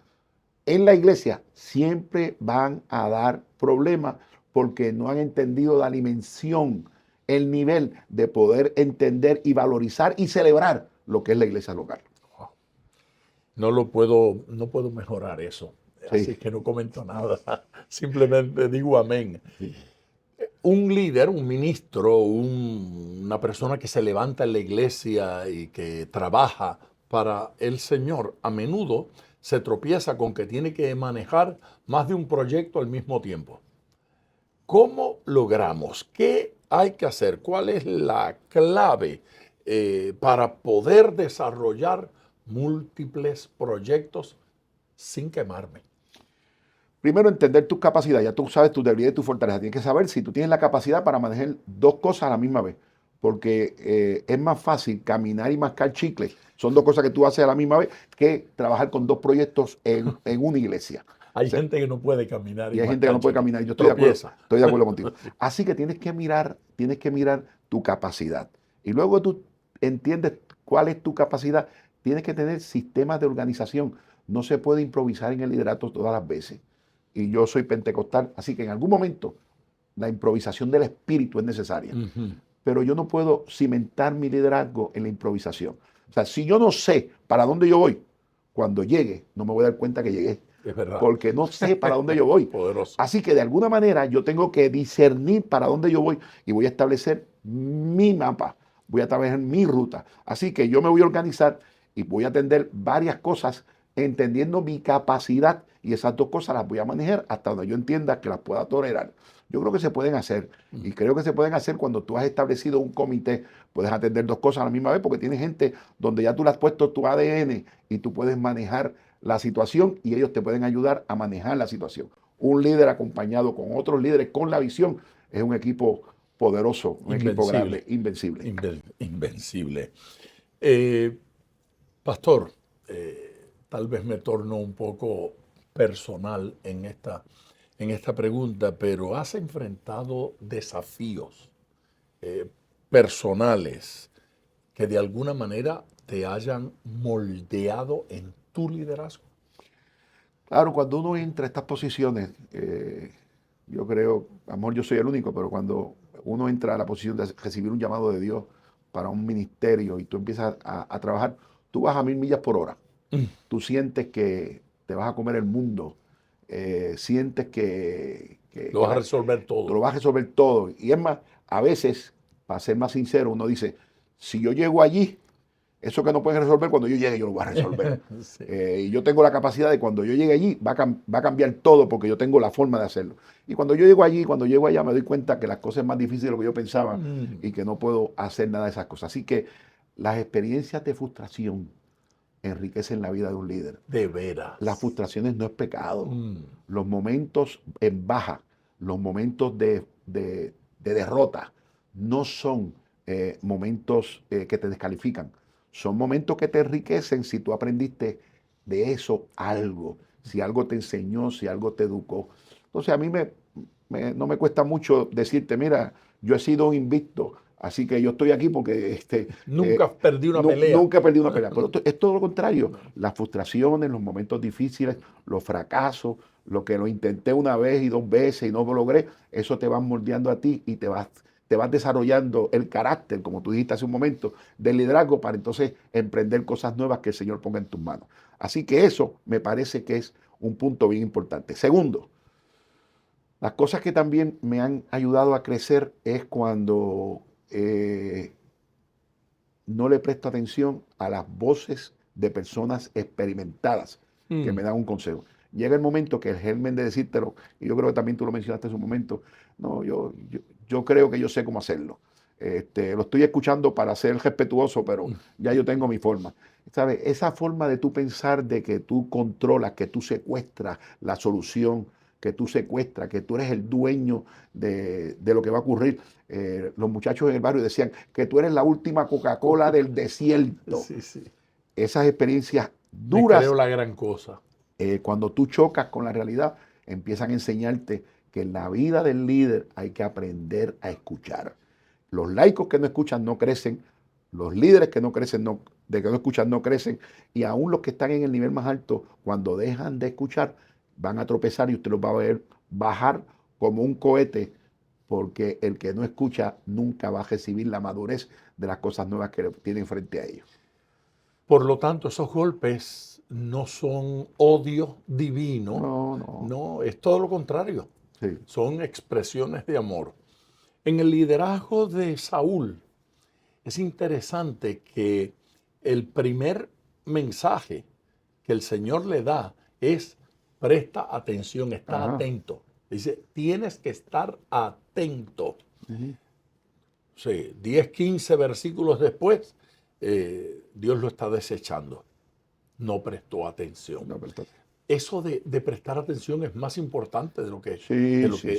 en la iglesia, siempre van a dar problemas porque no han entendido la dimensión, el nivel de poder entender y valorizar y celebrar lo que es la iglesia local. No puedo mejorar eso. Sí. Así que no comento nada. Simplemente digo amén. Sí. Un líder, un ministro, una persona que se levanta en la iglesia y que trabaja para el Señor, a menudo se tropieza con que tiene que manejar más de un proyecto al mismo tiempo. ¿Cómo logramos? ¿Qué hay que hacer? ¿Cuál es la clave para poder desarrollar múltiples proyectos sin quemarme? Primero, entender tus capacidades. Ya tú sabes tus debilidades y tus fortalezas. Tienes que saber si tú tienes la capacidad para manejar dos cosas a la misma vez. Porque es más fácil caminar y mascar chicles. Son dos cosas que tú haces a la misma vez que trabajar con dos proyectos en una iglesia. Hay gente que no puede caminar. Y hay gente que no puede caminar. Yo estoy de acuerdo contigo. Así que tienes que mirar tu capacidad. Y luego tú entiendes cuál es tu capacidad. Tienes que tener sistemas de organización. No se puede improvisar en el liderato todas las veces. Y yo soy pentecostal, así que en algún momento la improvisación del espíritu es necesaria. Pero yo no puedo cimentar mi liderazgo en la improvisación. O sea, si yo no sé para dónde yo voy, cuando llegue, no me voy a dar cuenta que llegué. Es verdad. Porque no sé para dónde yo voy. Poderoso. Así que de alguna manera yo tengo que discernir para dónde yo voy y voy a establecer mi mapa, voy a trabajar mi ruta. Así que yo me voy a organizar y voy a atender varias cosas entendiendo mi capacidad y esas dos cosas las voy a manejar hasta donde yo entienda que las pueda tolerar. Yo creo que se pueden hacer y creo que se pueden hacer cuando tú has establecido un comité. Puedes atender dos cosas a la misma vez porque tienes gente donde ya tú le has puesto tu ADN y tú puedes manejar la situación y ellos te pueden ayudar a manejar la situación. Un líder acompañado con otros líderes con la visión es un equipo poderoso, un equipo grande, invencible. Invencible. Pastor, tal vez me torno un poco personal en esta pregunta, pero ¿has enfrentado desafíos personales que de alguna manera te hayan moldeado en tu liderazgo? Claro, cuando uno entra a estas posiciones, yo creo, amor, yo soy el único, pero cuando uno entra a la posición de recibir un llamado de Dios para un ministerio y tú empiezas a trabajar, tú vas a 1000 millas por hora. Tú sientes que te vas a comer el mundo, sientes que lo vas a resolver todo. Lo vas a resolver todo. Y es más, a veces, para ser más sincero, uno dice, si yo llego allí, eso que no pueden resolver, cuando yo llegue yo lo voy a resolver. Sí. Y yo tengo la capacidad de cuando yo llegue allí, va a cambiar todo porque yo tengo la forma de hacerlo. Y cuando yo llego allí, cuando llego allá, me doy cuenta que las cosas son más difíciles de lo que yo pensaba y que no puedo hacer nada de esas cosas. Así que las experiencias de frustración enriquecen la vida de un líder. De veras. Las frustraciones no es pecado. Los momentos en baja, los momentos de derrota, no son momentos que te descalifican. Son momentos que te enriquecen si tú aprendiste de eso algo, si algo te enseñó, si algo te educó. Entonces a mí no me cuesta mucho decirte, mira, yo he sido un invicto, así que yo estoy aquí porque... nunca perdí una pelea. Nunca perdí una pelea, pero es todo lo contrario. Las frustraciones, los momentos difíciles, los fracasos, lo que lo intenté una vez y dos veces y no lo logré, eso te va moldeando a ti y te vas desarrollando el carácter, como tú dijiste hace un momento, del liderazgo para entonces emprender cosas nuevas que el Señor ponga en tus manos. Así que eso me parece que es un punto bien importante. Segundo, las cosas que también me han ayudado a crecer es cuando no le presto atención a las voces de personas experimentadas que me dan un consejo. Llega el momento que el germen de decírtelo, y yo creo que también tú lo mencionaste en su momento, no, yo creo que yo sé cómo hacerlo. Lo estoy escuchando para ser respetuoso, pero ya yo tengo mi forma. ¿Sabes? Esa forma de tú pensar de que tú controlas, que tú secuestras la solución, que tú secuestras, que tú eres el dueño de lo que va a ocurrir. Los muchachos en el barrio decían que tú eres la última Coca-Cola del desierto. Sí, sí. Esas experiencias Me duras, creo la gran cosa. cuando tú chocas con la realidad, empiezan a enseñarte que en la vida del líder hay que aprender a escuchar. Los laicos que no escuchan no crecen, los líderes que no crecen, que no escuchan no crecen, y aún los que están en el nivel más alto, cuando dejan de escuchar, van a tropezar y usted los va a ver bajar como un cohete, porque el que no escucha nunca va a recibir la madurez de las cosas nuevas que tienen frente a ellos. Por lo tanto, esos golpes no son odio divino, No. no, es todo lo contrario. Sí. Son expresiones de amor. En el liderazgo de Saúl, es interesante que el primer mensaje que el Señor le da es: presta atención, está Ajá. atento. Dice, tienes que estar atento. Sí, 10, 15 versículos después, Dios lo está desechando. No prestó atención. No, pero Eso de prestar atención es más importante de lo que, Sí,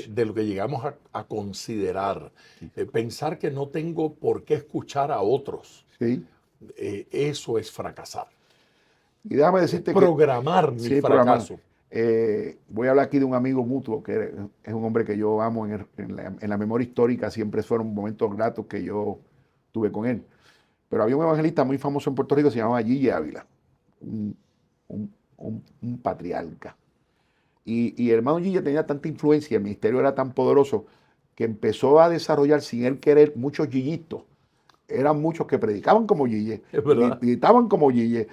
de lo que llegamos a considerar. Pensar que no tengo por qué escuchar a otros, sí. eso es fracasar. Y déjame decirte que Programar mi sí, programar. fracaso. Voy a hablar aquí de un amigo mutuo que es un hombre que yo amo en la memoria histórica. Siempre fueron momentos gratos que yo tuve con él. Pero había un evangelista muy famoso en Puerto Rico, se llamaba Gigi Ávila, un patriarca. Y el hermano Gigi tenía tanta influencia, el ministerio era tan poderoso, que empezó a desarrollar sin él querer muchos Gigitos. Eran muchos que predicaban como Gigi, Es verdad. gritaban como Gigi,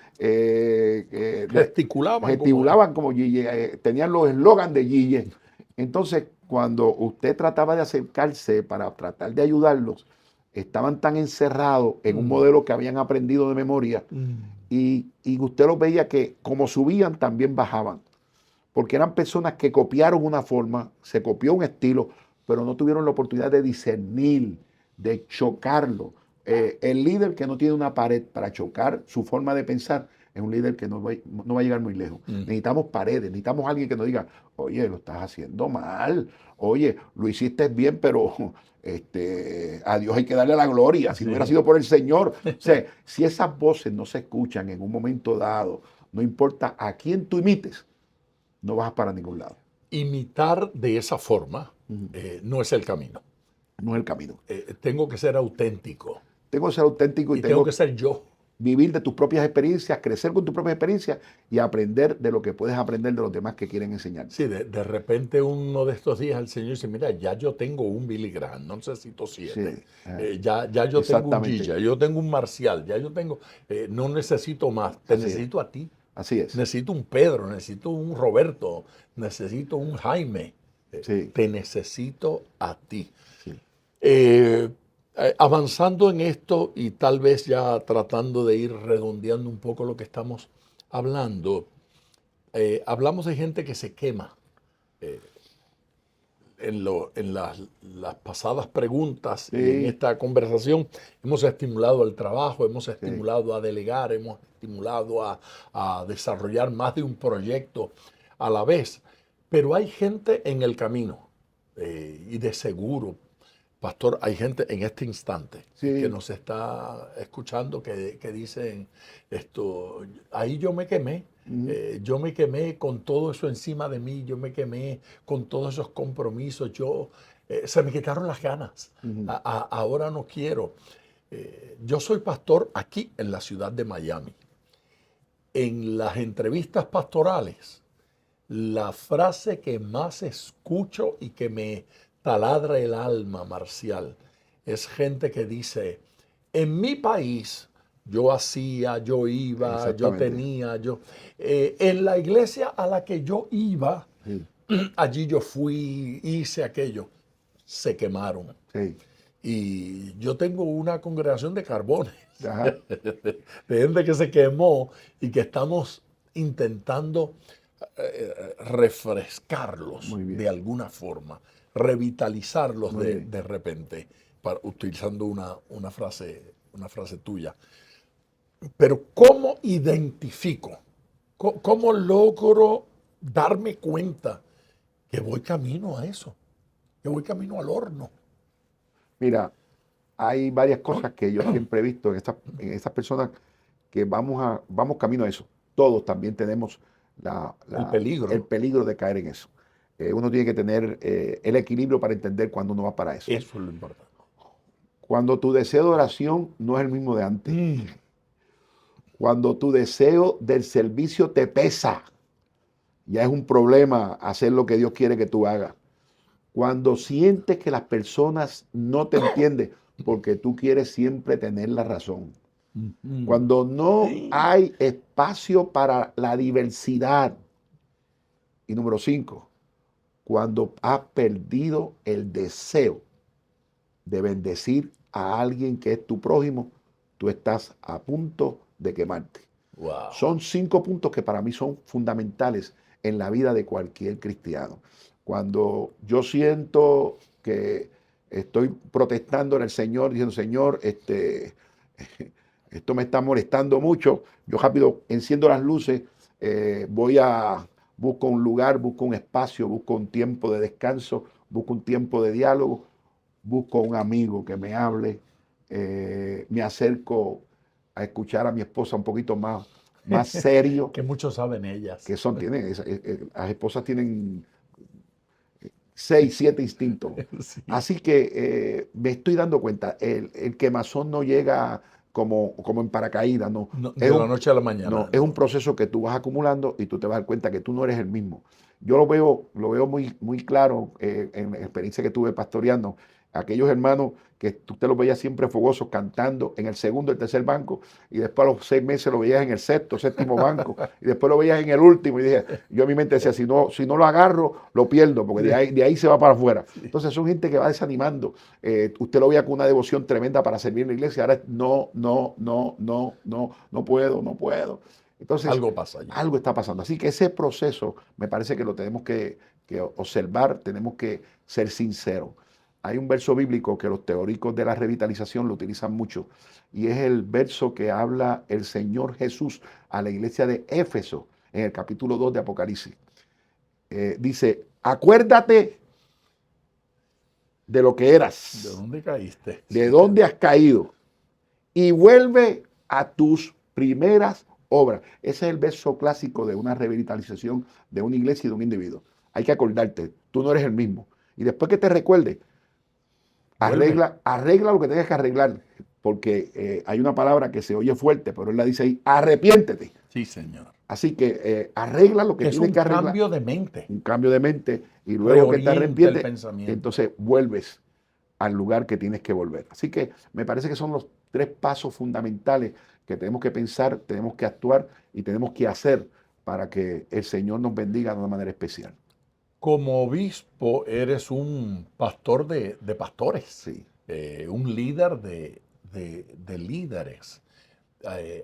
Gesticulaban como Gigi, tenían los eslogans de Gigi. Entonces, cuando usted trataba de acercarse para tratar de ayudarlos, estaban tan encerrados en un modelo que habían aprendido de memoria y usted los veía que como subían, también bajaban. Porque eran personas que copiaron una forma, se copió un estilo, pero no tuvieron la oportunidad de discernir, de chocarlo. El líder que no tiene una pared para chocar su forma de pensar es un líder que no va a llegar muy lejos. Necesitamos paredes, necesitamos alguien que nos diga, oye, lo estás haciendo mal, oye, lo hiciste bien, pero a Dios hay que darle la gloria, si no hubiera sido por el Señor. O sea, si esas voces no se escuchan en un momento dado, no importa a quién tú imites, no vas para ningún lado. Imitar de esa forma no es el camino. No es el camino. Tengo que ser auténtico. Tengo que ser auténtico y tengo que ser yo. Vivir de tus propias experiencias, crecer con tus propias experiencias y aprender de lo que puedes aprender de los demás que quieren enseñar. Sí, de repente uno de estos días el Señor dice, mira, ya yo tengo un Billy Graham, no necesito 7. Sí. Ya yo tengo un Gigi, yo tengo un Marcial, ya yo tengo, no necesito más, te necesito a ti. Así es. Necesito un Pedro, necesito un Roberto, necesito un Jaime. Te necesito a ti. Sí. Avanzando en esto y tal vez ya tratando de ir redondeando un poco lo que estamos hablando, hablamos de gente que se quema. En las pasadas preguntas y en esta conversación hemos estimulado el trabajo, hemos estimulado a delegar, hemos estimulado a desarrollar más de un proyecto a la vez. Pero hay gente en el camino y de seguro, pastor, hay gente en este instante que nos está escuchando que dicen esto, ahí yo me quemé. Yo me quemé con todo eso encima de mí, yo me quemé con todos esos compromisos, se me quitaron las ganas, ahora no quiero. Yo soy pastor aquí en la ciudad de Miami. En las entrevistas pastorales, la frase que más escucho y que me taladra el alma, Marcial, es gente que dice, en mi país yo hacía, yo iba, yo tenía, en la iglesia a la que yo iba, allí yo fui, hice aquello, se quemaron. Y yo tengo una congregación de carbones, de gente que se quemó y que estamos intentando refrescarlos de alguna forma, revitalizarlos de repente, utilizando una frase tuya. Pero ¿cómo identifico? ¿Cómo logro darme cuenta que voy camino a eso, que voy camino al horno. Mira, hay varias cosas que yo siempre he visto en estas personas que vamos camino a eso. Todos también tenemos el peligro de caer en eso. Uno tiene que tener el equilibrio para entender cuándo uno va para eso. Eso es lo importante. Cuando tu deseo de oración no es el mismo de antes. Cuando tu deseo del servicio te pesa, ya es un problema hacer lo que Dios quiere que tú hagas. Cuando sientes que las personas no te entienden porque tú quieres siempre tener la razón. Cuando no hay espacio para la diversidad. Y número 5, cuando has perdido el deseo de bendecir a alguien que es tu prójimo, tú estás a punto de quemarte. Wow. Son 5 puntos que para mí son fundamentales en la vida de cualquier cristiano. Cuando yo siento que estoy protestando en el Señor, diciendo, Señor, esto me está molestando mucho, yo rápido enciendo las luces, busco un lugar, busco un espacio, busco un tiempo de descanso, busco un tiempo de diálogo, busco un amigo que me hable, me acerco a escuchar a mi esposa un poquito más serio. Que muchos saben ellas. Que las esposas tienen 6, 7 instintos. Sí. Así que me estoy dando cuenta, el quemazón no llega como en paracaídas, no. De la noche a la mañana. No, es un proceso que tú vas acumulando y tú te vas a dar cuenta que tú no eres el mismo. Yo lo veo muy, muy claro en la experiencia que tuve pastoreando. Aquellos hermanos que tú te los veías siempre fogosos cantando en el segundo, el tercer banco, y después a los 6 meses lo veías en el sexto, séptimo banco, y después lo veías en el último, y dije, yo en mi mente decía, si no lo agarro, lo pierdo, porque de ahí se va para afuera. Entonces son gente que va desanimando. Usted lo veía con una devoción tremenda para servir en la iglesia, ahora no puedo. Entonces, algo pasa allí. Algo está pasando. Así que ese proceso me parece que lo tenemos que observar, tenemos que ser sinceros. Hay un verso bíblico que los teóricos de la revitalización lo utilizan mucho y es el verso que habla el Señor Jesús a la iglesia de Éfeso en el capítulo 2 de Apocalipsis. Dice, acuérdate de lo que eras. ¿De dónde caíste? De dónde has caído y vuelve a tus primeras obras. Ese es el verso clásico de una revitalización de una iglesia y de un individuo. Hay que acordarte, tú no eres el mismo. Y después que te recuerde, arregla lo que tengas que arreglar, porque hay una palabra que se oye fuerte, pero él la dice ahí, arrepiéntete. Sí, Señor. Así que arregla lo que tienes que arreglar. Es un cambio de mente. Un cambio de mente, y luego que te arrepientes, entonces vuelves al lugar que tienes que volver. Así que me parece que son los 3 pasos fundamentales que tenemos que pensar, tenemos que actuar y tenemos que hacer para que el Señor nos bendiga de una manera especial. Como obispo eres un pastor de pastores, sí. Un líder de líderes.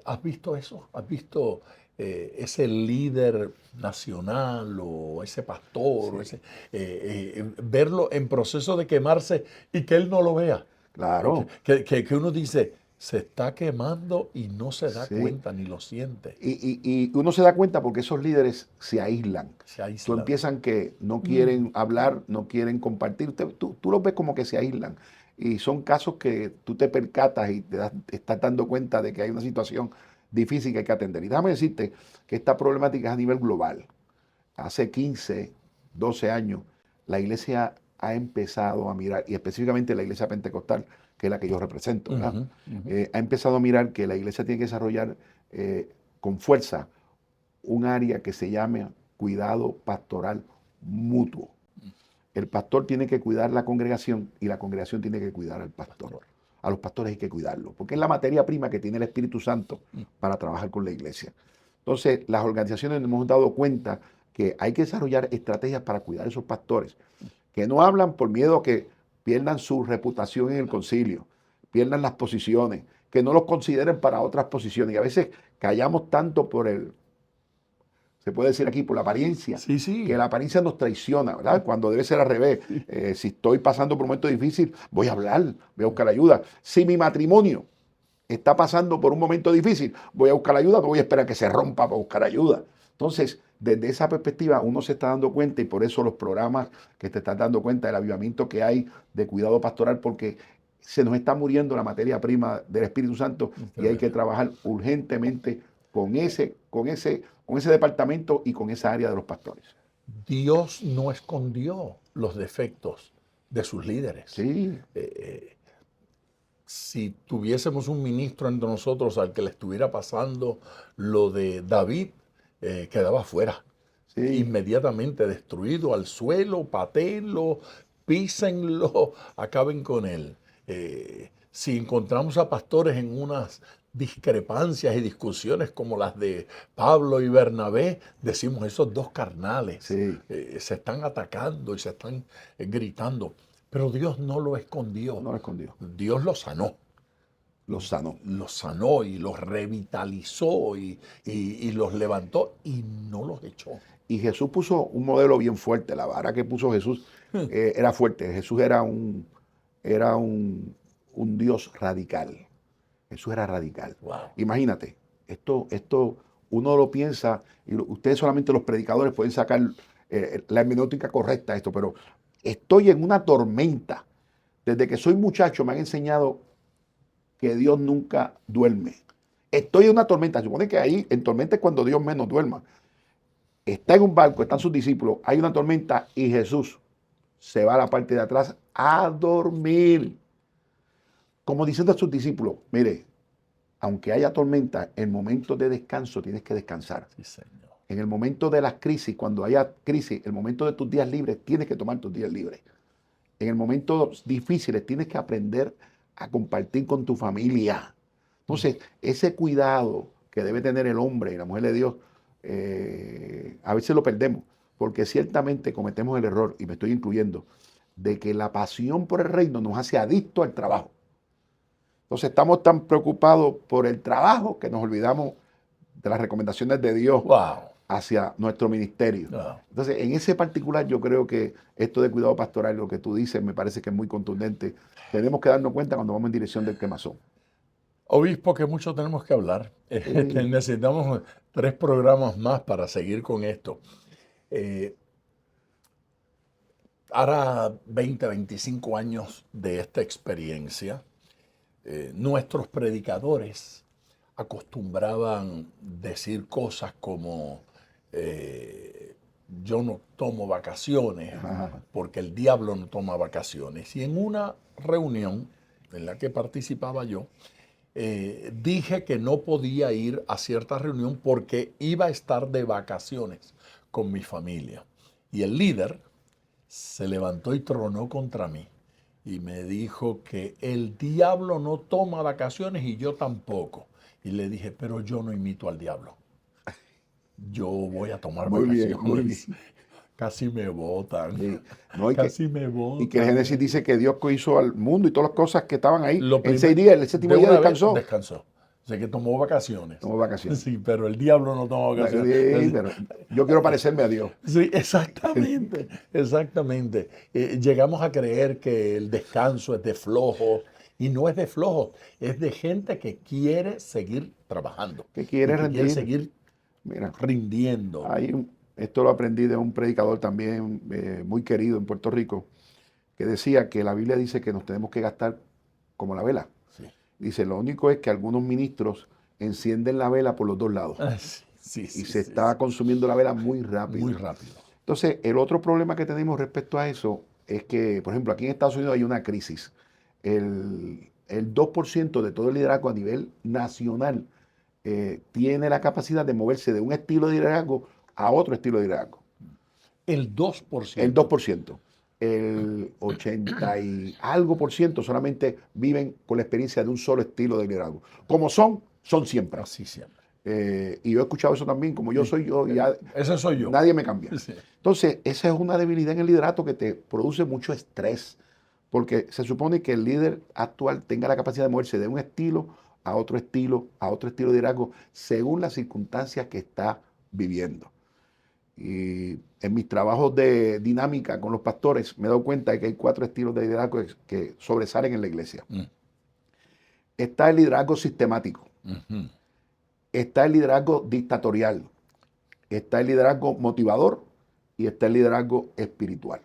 ¿Has visto eso? ¿Has visto ese líder nacional o ese pastor? Sí. Verlo en proceso de quemarse y que él no lo vea. Claro. Que uno dice, se está quemando y no se da cuenta ni lo siente. Y uno se da cuenta porque esos líderes se aíslan. Tú empiezan que no quieren hablar, no quieren compartir. Tú los ves como que se aíslan. Y son casos que tú te percatas y te estás dando cuenta de que hay una situación difícil que hay que atender. Y déjame decirte que esta problemática es a nivel global. Hace 15, 12 años, la iglesia ha empezado a mirar, y específicamente la iglesia pentecostal, que es la que yo represento, ha empezado a mirar que la iglesia tiene que desarrollar con fuerza un área que se llame cuidado pastoral mutuo. El pastor tiene que cuidar la congregación y la congregación tiene que cuidar al pastor. A los pastores hay que cuidarlo, porque es la materia prima que tiene el Espíritu Santo para trabajar con la iglesia. Entonces, las organizaciones nos hemos dado cuenta que hay que desarrollar estrategias para cuidar a esos pastores, que no hablan por miedo a que pierdan su reputación en el concilio, pierdan las posiciones, que no los consideren para otras posiciones. Y a veces callamos tanto se puede decir aquí, por la apariencia, que la apariencia nos traiciona, ¿verdad? Cuando debe ser al revés. Si estoy pasando por un momento difícil, voy a hablar, voy a buscar ayuda. Si mi matrimonio está pasando por un momento difícil, voy a buscar ayuda, no voy a esperar que se rompa para buscar ayuda. Entonces, desde esa perspectiva uno se está dando cuenta y por eso los programas que te estás dando cuenta del avivamiento que hay de cuidado pastoral, porque se nos está muriendo la materia prima del Espíritu Santo y hay que trabajar urgentemente con ese departamento y con esa área de los pastores. Dios no escondió los defectos de sus líderes. Sí, Si tuviésemos un ministro entre nosotros al que le estuviera pasando lo de David, quedaba fuera. sí. Inmediatamente destruido al suelo, patéenlo, písenlo, acaben con él. Si encontramos a pastores en unas discrepancias y discusiones como las de Pablo y Bernabé, decimos esos dos carnales Sí. se están atacando y se están gritando. Pero Dios no lo escondió. No lo escondió. Dios lo sanó. Los sanó. Los sanó y los revitalizó y los levantó y no los echó. Y Jesús puso un modelo bien fuerte. La vara que puso Jesús era fuerte. Jesús era un Dios radical. Jesús era radical. Wow. Imagínate, esto uno lo piensa, y ustedes solamente los predicadores pueden sacar la hermenéutica correcta a esto, pero estoy en una tormenta. Desde que soy muchacho me han enseñado que Dios nunca duerme. Estoy en una tormenta. Se supone que ahí en tormenta es cuando Dios menos duerma. Está en un barco, están sus discípulos, hay una tormenta y Jesús se va a la parte de atrás a dormir. Como diciendo a sus discípulos, mire, aunque haya tormenta, en momentos de descanso tienes que descansar. Sí, Señor. En el momento de las crisis, cuando haya crisis, el momento de tus días libres, tienes que tomar tus días libres. En el momento difíciles, tienes que aprender a compartir con tu familia. Entonces, ese cuidado que debe tener el hombre y la mujer de Dios, a veces lo perdemos, porque ciertamente cometemos el error, y me estoy incluyendo, de que la pasión por el reino nos hace adictos al trabajo. Entonces estamos tan preocupados por el trabajo que nos olvidamos de las recomendaciones de Dios Wow. hacia nuestro ministerio. Wow. Entonces, en ese particular, yo creo que esto de cuidado pastoral, lo que tú dices, me parece que es muy contundente. Tenemos que darnos cuenta cuando vamos en dirección del quemazón. Obispo, que mucho tenemos que hablar. Necesitamos 3 programas más para seguir con esto. Hará 20, 25 años de esta experiencia. Nuestros predicadores acostumbraban decir cosas como yo no tomo vacaciones porque el diablo no toma vacaciones. Y en una reunión en la que participaba yo, dije que no podía ir a cierta reunión porque iba a estar de vacaciones con mi familia. Y el líder se levantó y tronó contra mí y me dijo que el diablo no toma vacaciones y yo tampoco. Y le dije, pero yo no imito al diablo. Yo voy a tomar vacaciones. Muy bien. Casi me botan. Sí. No, Casi me botan. y que el Génesis dice que Dios hizo al mundo y todas las cosas que estaban ahí en 6 días. El séptimo de día una vez descansó. Descansó. O sea que tomó vacaciones. Tomó vacaciones. Sí, pero el diablo no toma vacaciones. Sí, pero yo quiero parecerme a Dios. Sí, exactamente, exactamente. Llegamos a creer que el descanso es de flojos y no es de flojos, es de gente que quiere seguir trabajando. Que quiere y que quiere rendir. seguir Mira, rindiendo. esto lo aprendí de un predicador también muy querido en Puerto Rico, que decía que la Biblia dice que nos tenemos que gastar como la vela. Sí. Dice, lo único es que algunos ministros encienden la vela por los 2 lados. Sí, Y se está consumiendo la vela muy rápido. muy rápido. Entonces, el otro problema que tenemos respecto a eso es que, por ejemplo, aquí en Estados Unidos hay una crisis. El 2% de todo el liderazgo a nivel nacional tiene la capacidad de moverse de un estilo de liderazgo a otro estilo de liderazgo. El 2%. El 2%. El 80 y algo por ciento solamente viven con la experiencia de un solo estilo de liderazgo. Como son siempre. Así siempre. Y yo he escuchado eso también, como yo soy yo, ya Ese soy yo. nadie me cambia. Sí. Entonces, esa es una debilidad en el liderato que te produce mucho estrés, porque se supone que el líder actual tenga la capacidad de moverse de un estilo a otro estilo de liderazgo, según las circunstancias que está viviendo. Y en mis trabajos de dinámica con los pastores me he dado cuenta de que hay 4 estilos de liderazgo que sobresalen en la iglesia. Está el liderazgo sistemático. Está el liderazgo dictatorial. está el liderazgo motivador y está el liderazgo espiritual.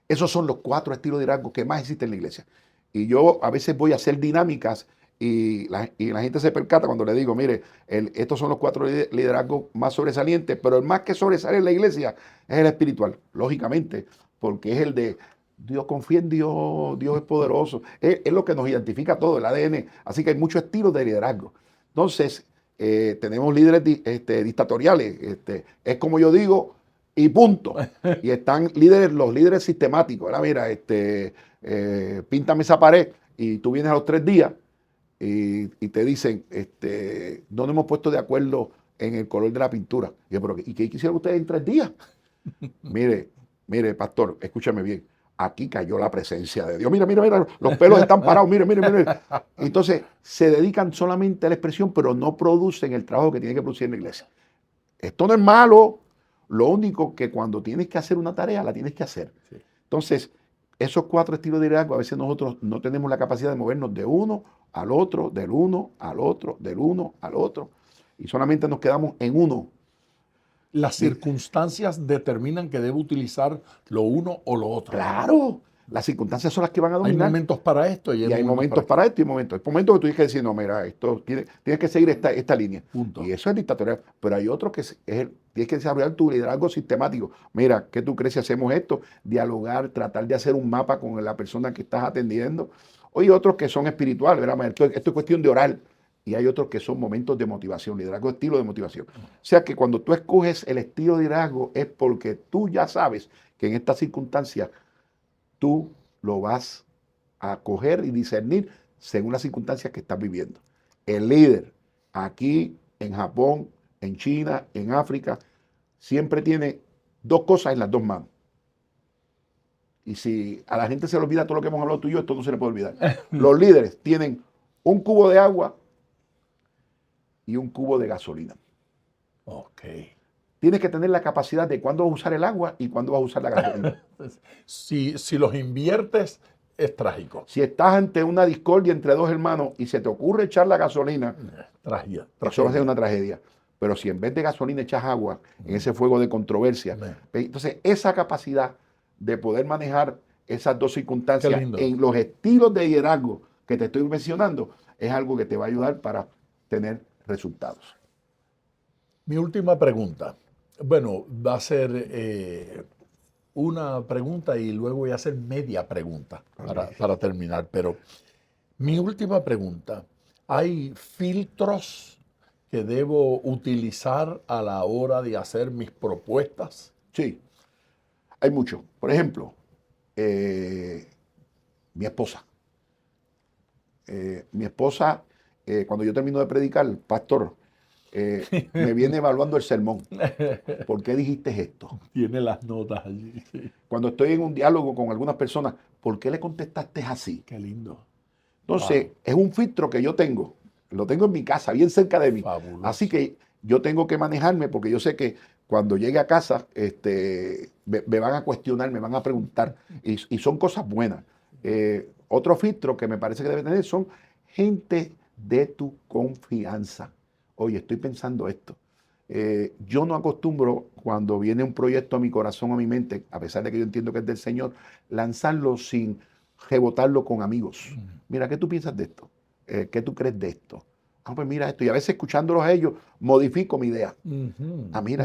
Esos son los 4 estilos de liderazgo que más existen en la iglesia. Y yo a veces voy a hacer dinámicas y la gente se percata cuando le digo, mire, estos son los 4 liderazgos más sobresalientes, pero el más que sobresale en la iglesia es el espiritual, lógicamente, porque es el de Dios, confía en Dios, Dios es poderoso. Es lo que nos identifica todo, el ADN. Así que hay muchos estilos de liderazgo. Entonces, tenemos líderes dictatoriales. Es como yo digo, y punto. Y están los líderes sistemáticos. ¿Verdad? Mira, píntame esa pared y tú vienes a los 3 días y te dicen, no nos hemos puesto de acuerdo en el color de la pintura. Y yo, pero ¿y qué quisieron ustedes en 3 días? Mire, pastor, escúchame bien. Aquí cayó la presencia de Dios. Mira, los pelos están parados. Mire. Entonces, se dedican solamente a la expresión, pero no producen el trabajo que tienen que producir en la iglesia. Esto no es malo. Lo único que cuando tienes que hacer una tarea, la tienes que hacer. Sí. Entonces, esos 4 estilos de liderazgo, a veces nosotros no tenemos la capacidad de movernos de uno al otro, del uno al otro, del uno al otro. Y solamente nos quedamos en uno. Las circunstancias determinan que debo utilizar lo uno o lo otro. Claro, las circunstancias son las que van a dominar. Hay momentos para esto y hay momentos para esto y momentos. Hay momentos que tú tienes que decir, no, mira, esto tienes que seguir esta línea. Punto. Y eso es dictatorial. Pero hay otros que tienes que desarrollar tu liderazgo sistemático. Mira, ¿qué tú crees si hacemos esto? Dialogar, tratar de hacer un mapa con la persona que estás atendiendo. Hay otros que son espirituales, ¿verdad? Esto es cuestión de orar. Y hay otros que son momentos de motivación, liderazgo estilo de motivación. O sea que cuando tú escoges el estilo de liderazgo es porque tú ya sabes que en estas circunstancias tú lo vas a coger y discernir según las circunstancias que estás viviendo. El líder aquí, en Japón, en China, en África, siempre tiene 2 cosas en las 2 manos. Y si a la gente se le olvida todo lo que hemos hablado tú y yo, esto no se le puede olvidar. Los líderes tienen un cubo de agua y un cubo de gasolina. Ok. Tienes que tener la capacidad de cuándo vas a usar el agua y cuándo vas a usar la gasolina. Si los inviertes, es trágico. Si estás ante una discordia entre 2 hermanos y se te ocurre echar la gasolina, tragedia. Eso va a ser una tragedia. Pero si en vez de gasolina echas agua en ese fuego de controversia, entonces esa capacidad de poder manejar esas 2 circunstancias en los estilos de liderazgo que te estoy mencionando, es algo que te va a ayudar para tener resultados. Mi última pregunta. Bueno, va a ser una pregunta y luego voy a hacer media pregunta para terminar. Pero mi última pregunta, ¿hay filtros que debo utilizar a la hora de hacer mis propuestas? Sí, hay muchos. Por ejemplo, mi esposa. Cuando yo termino de predicar, pastor, me viene evaluando el sermón. ¿Por qué dijiste esto? Tiene las notas allí. Sí. Cuando estoy en un diálogo con algunas personas, ¿por qué le contestaste así? Qué lindo. Entonces, es un filtro que yo tengo. Lo tengo en mi casa, bien cerca de mí. Fabuloso. Así que yo tengo que manejarme porque yo sé que cuando llegue a casa me van a cuestionar, me van a preguntar. Y son cosas buenas. Otro filtro que me parece que debe tener son gente de tu confianza. Oye, estoy pensando esto. Yo no acostumbro, cuando viene un proyecto a mi corazón o a mi mente, a pesar de que yo entiendo que es del Señor, lanzarlo sin rebotarlo con amigos. Mira, ¿qué tú piensas de esto? ¿Qué tú crees de esto? Ah, pues mira esto. Y a veces escuchándolos a ellos, modifico mi idea. Ah, mira,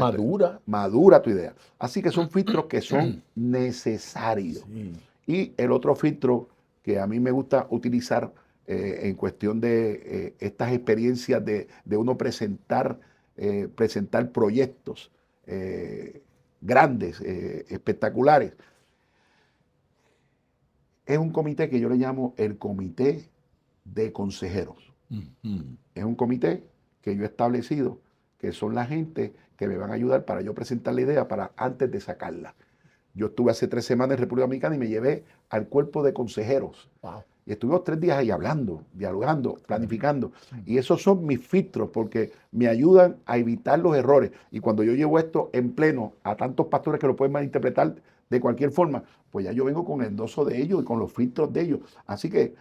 madura tu idea. Así que son filtros que son necesarios. Sí. Y el otro filtro que a mí me gusta utilizar en cuestión de estas experiencias de uno presentar proyectos grandes, espectaculares, es un comité que yo le llamo el comité de consejeros. Es un comité que yo he establecido, que son la gente que me van a ayudar para yo presentar la idea para antes de sacarla. Yo estuve hace 3 semanas en República Dominicana y me llevé al cuerpo de consejeros. Wow. Y estuvimos 3 días ahí hablando, dialogando, planificando. Y esos son mis filtros porque me ayudan a evitar los errores. Y cuando yo llevo esto en pleno a tantos pastores que lo pueden malinterpretar de cualquier forma, pues ya yo vengo con el endoso de ellos y con los filtros de ellos. Así que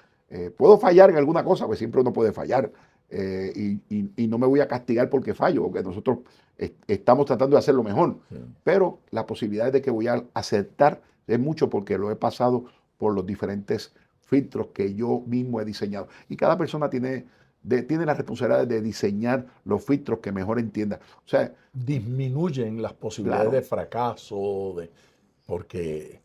puedo fallar en alguna cosa, pues siempre uno puede fallar. y no me voy a castigar porque fallo, porque nosotros estamos tratando de hacer lo mejor. Sí. Pero la posibilidad de que voy a acertar es mucho porque lo he pasado por los diferentes filtros que yo mismo he diseñado. Y cada persona tiene la responsabilidad de diseñar los filtros que mejor entienda. O sea, Disminuyen las posibilidades claro. de fracaso, porque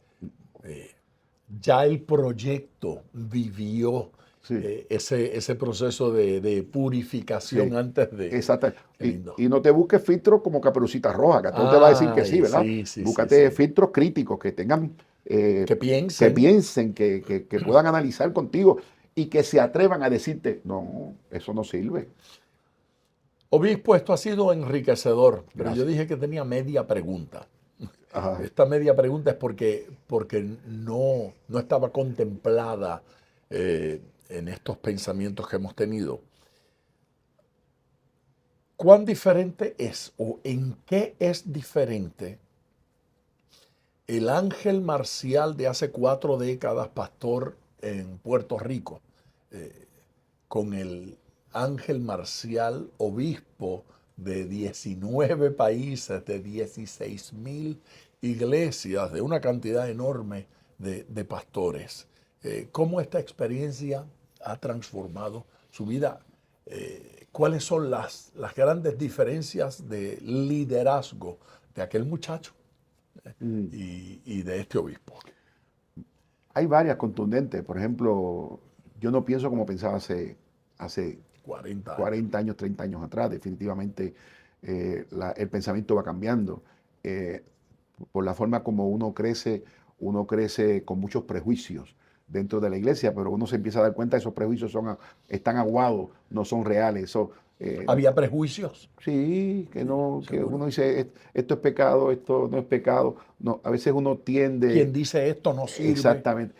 ya el proyecto vivió Sí. ese proceso de purificación Sí, antes de... exacto. Qué lindo. Y no te busques filtros como Caperucita Roja, que a todos te va a decir que sí, Ay, ¿verdad? sí, sí, Búscate sí. filtros críticos que tengan, Que piensen. que puedan analizar contigo y que se atrevan a decirte, no, eso no sirve. Obispo, esto ha sido enriquecedor, pero yo Gracias. dije que tenía media pregunta. Ajá. Esta media pregunta es porque no estaba contemplada en estos pensamientos que hemos tenido. ¿Cuán diferente es o en qué es diferente el ángel marcial de hace 4 décadas, pastor en Puerto Rico, con el ángel marcial obispo de 19 países, de 16,000 iglesias, de una cantidad enorme de pastores? ¿Cómo esta experiencia ha transformado su vida? ¿Cuáles son las grandes diferencias de liderazgo de aquel muchacho y de este obispo? Hay varias contundentes. Por ejemplo, yo no pienso como pensaba hace 40 años. 40 años, 30 años atrás. Definitivamente el pensamiento va cambiando. Por la forma como uno crece con muchos prejuicios dentro de la iglesia, pero uno se empieza a dar cuenta que esos prejuicios están aguados, no son reales. ¿Había prejuicios? Sí, que no, que Seguro. uno dice, esto es pecado, esto no es pecado. No, a veces uno tiende... Quien dice esto no sirve. Exactamente.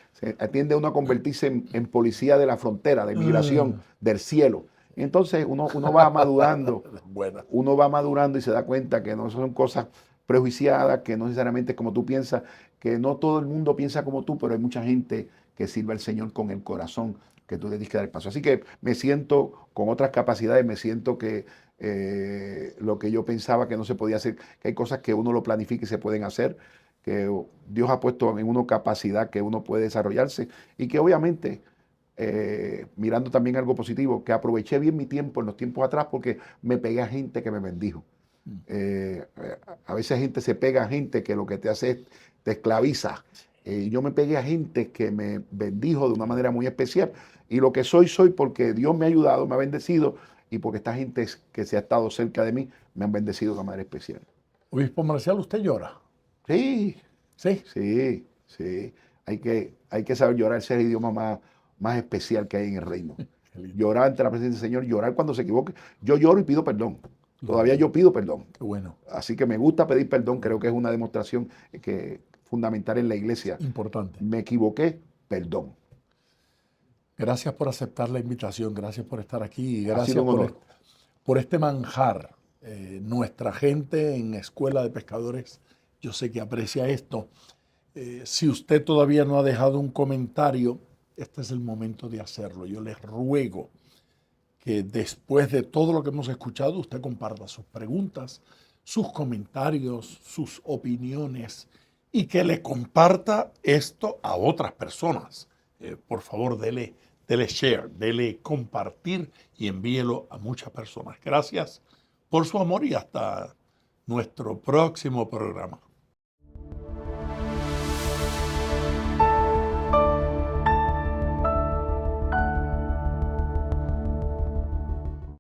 Tiende uno a convertirse en policía de la frontera, de migración, del cielo. Entonces uno va madurando, Buena. uno va madurando y se da cuenta que no son cosas prejuiciadas, que no necesariamente es como tú piensas, que no todo el mundo piensa como tú, pero hay mucha gente que sirve al Señor con el corazón, que tú le tienes que dar el paso. Así que me siento con otras capacidades, me siento que lo que yo pensaba que no se podía hacer, que hay cosas que uno lo planifica y se pueden hacer, que Dios ha puesto en uno capacidad que uno puede desarrollarse y que obviamente, mirando también algo positivo, que aproveché bien mi tiempo en los tiempos atrás porque me pegué a gente que me bendijo. A veces gente se pega a gente que lo que te hace es te esclaviza. Yo me pegué a gente que me bendijo de una manera muy especial y lo que soy porque Dios me ha ayudado, me ha bendecido y porque esta gente que se ha estado cerca de mí me han bendecido de una manera especial. Obispo Marcial, ¿usted llora? Sí, Sí. sí, sí. Hay que saber llorar, ser el idioma más especial que hay en el reino. Llorar ante la presencia del Señor, llorar cuando se equivoque. Yo lloro y pido perdón. Todavía yo pido perdón. Qué bueno. Así que me gusta pedir perdón. Creo que es una demostración fundamental en la iglesia. Importante. Me equivoqué, perdón. Gracias por aceptar la invitación, gracias por estar aquí y Ha gracias sido un honor. por este manjar. Nuestra gente en Escuela de Pescadores, yo sé que aprecia esto. Si usted todavía no ha dejado un comentario, este es el momento de hacerlo. Yo les ruego que después de todo lo que hemos escuchado, usted comparta sus preguntas, sus comentarios, sus opiniones y que le comparta esto a otras personas. Por favor, dele share, dele compartir y envíelo a muchas personas. Gracias por su amor y hasta nuestro próximo programa.